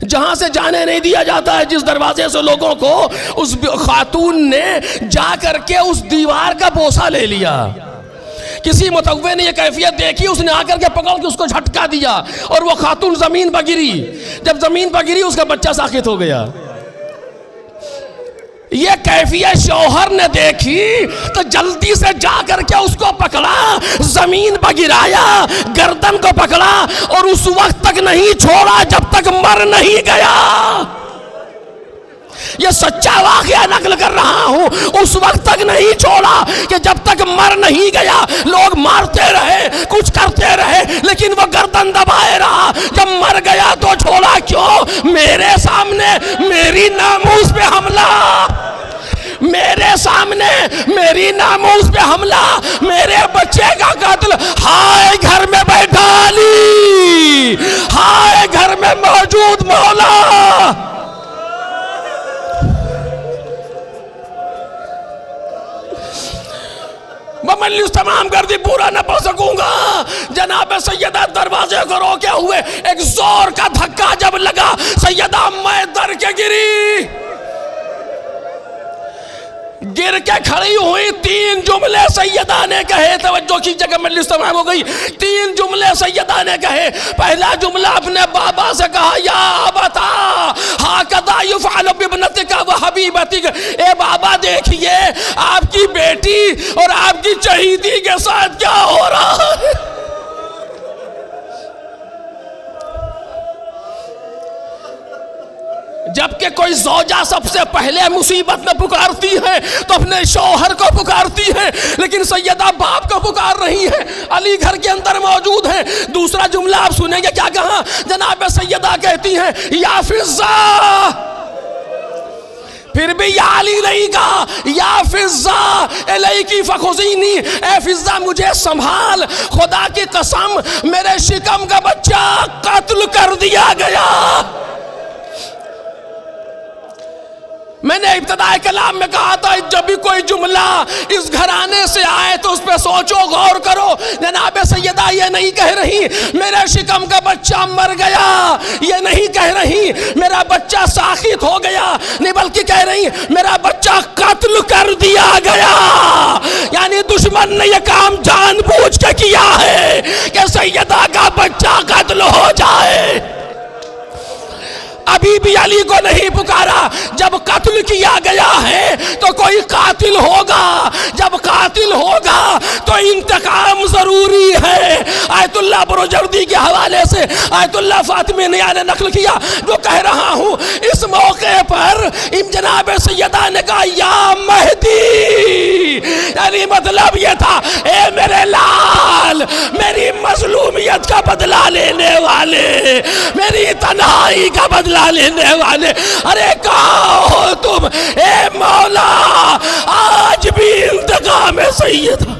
جہاں سے جانے نہیں دیا جاتا ہے، جس دروازے سے لوگوں کو، اس خاتون نے جا کر کے اس دیوار کا بوسہ لے لیا۔ کسی متوے نے یہ کیفیت دیکھی، اس نے آ کر کے پکڑ کے اس کو جھٹکا دیا اور وہ خاتون زمین پر گری۔ جب زمین پر گری اس کا بچہ ساقط ہو گیا۔ یہ کیفیت شوہر نے دیکھی تو جلدی سے جا کر کے اس کو پکڑا، زمین پر گرایا، گردن کو پکڑا اور اس وقت تک نہیں چھوڑا جب تک مر نہیں گیا۔ یہ سچا واقعہ نقل کر رہا ہوں، اس وقت تک نہیں چھوڑا کہ جب تک مر نہیں گیا۔ لوگ مارتے رہے، کچھ کرتے رہے، لیکن وہ گردن دبائے رہا۔ جب مر گیا تو چھوڑا کیوں؟ میرے سامنے میری ناموس پہ حملہ، میرے سامنے میری ناموس پہ حملہ، میرے بچے کا قتل۔ ہائے گھر میں بیٹھا علی، ہائے گھر میں موجود مولا۔ میں مجلس تمام کر دی، پورا نہ پڑھ سکوں گا۔ جناب سیدہ دروازے کو روکے ہوئے ایک زور کا دھکا جب لگا، سیدہ اما در کے گری، گر کے کھڑی ہوئی۔ 3 جملے سیدہ نے کہے، توجہ کی جگہ مجلس تمام ہو گئی۔ 3 جملے سیدہ نے کہے۔ پہلا جملہ اپنے بابا سے کہا، یا ابتا ہاکذا یفعل بابنتک و حبیبتک، اے بابا دیکھیے آپ کی بیٹی اور آپ کی چہیتی کے ساتھ کیا ہو رہا ہے۔ جبکہ کوئی زوجہ سب سے پہلے مصیبت میں پکارتی ہے تو اپنے شوہر کو پکارتی ہے، لیکن سیدہ باپ کو پکار رہی ہے، علی گھر کے اندر موجود ہیں۔ دوسرا جملہ آپ سنیں گے کیا کہا؟ جناب سیدہ کہتی ہیں، یا فضہ، پھر بھی یا علی نہیں کہا، یا فضہ الیکی فخذینی، اے فضہ مجھے سنبھال، خدا کی قسم میرے شکم کا بچہ قتل کر دیا گیا۔ میں نے ابتدائی کلام میں کہا تھا جب بھی کوئی جملہ اس گھرانے سے آئے تو اس پہ سوچو، غور کرو۔ جناب سیدہ یہ نہیں کہہ رہی میرے شکم کا بچہ مر گیا، یہ نہیں کہہ رہی میرا بچہ ساخط ہو گیا، نہیں بلکہ کہہ رہی میرا بچہ قتل کر دیا گیا۔ یعنی دشمن نے یہ کام جان بوجھ کے کیا ہے کہ سیدہ کا بچہ قتل ہو جائے۔ ابھی بھی علی کو نہیں پکارا۔ جب قتل کیا گیا ہے تو کوئی قاتل ہوگا، جب قاتل ہوگا تو انتقام ضروری ہے۔ آیت اللہ بروجردی کے حوالے سے آیت اللہ فاطمی نیا نے نقل کیا، جو کہہ رہا ہوں اس موقع پر جناب سیدہ نے کہا یا مہدی، یعنی مطلب یہ تھا اے میرے لال، میری مظلومیت کا بدلہ لینے والے، میری تنہائی کا بدلہ لینے والے، ارے کہاں ہو تم؟ اے مولا آج بھی انتقام ہے سیدہ۔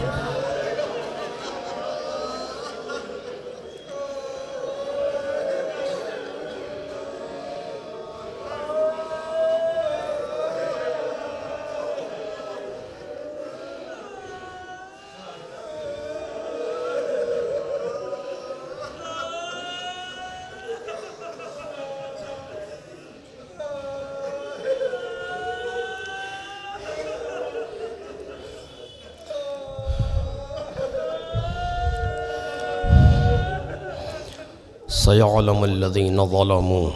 سيعلم الذين ظلموا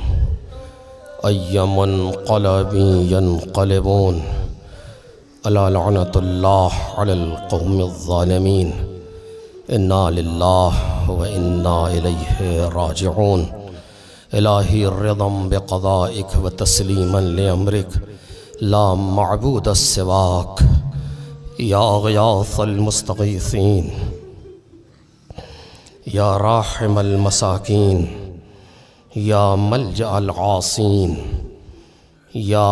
أي منقلب ينقلبون ألا لعنة الله على القوم الظالمين إنا لله وإنا إليه راجعون إلهي رضا بقضائك وتسليما لأمرك لا معبود سواك يا غياث المستغيثين یا راحم المساکین یا ملجأ العاصین یا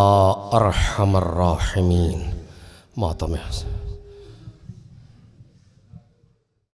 ارحم الراحمین۔ ماتم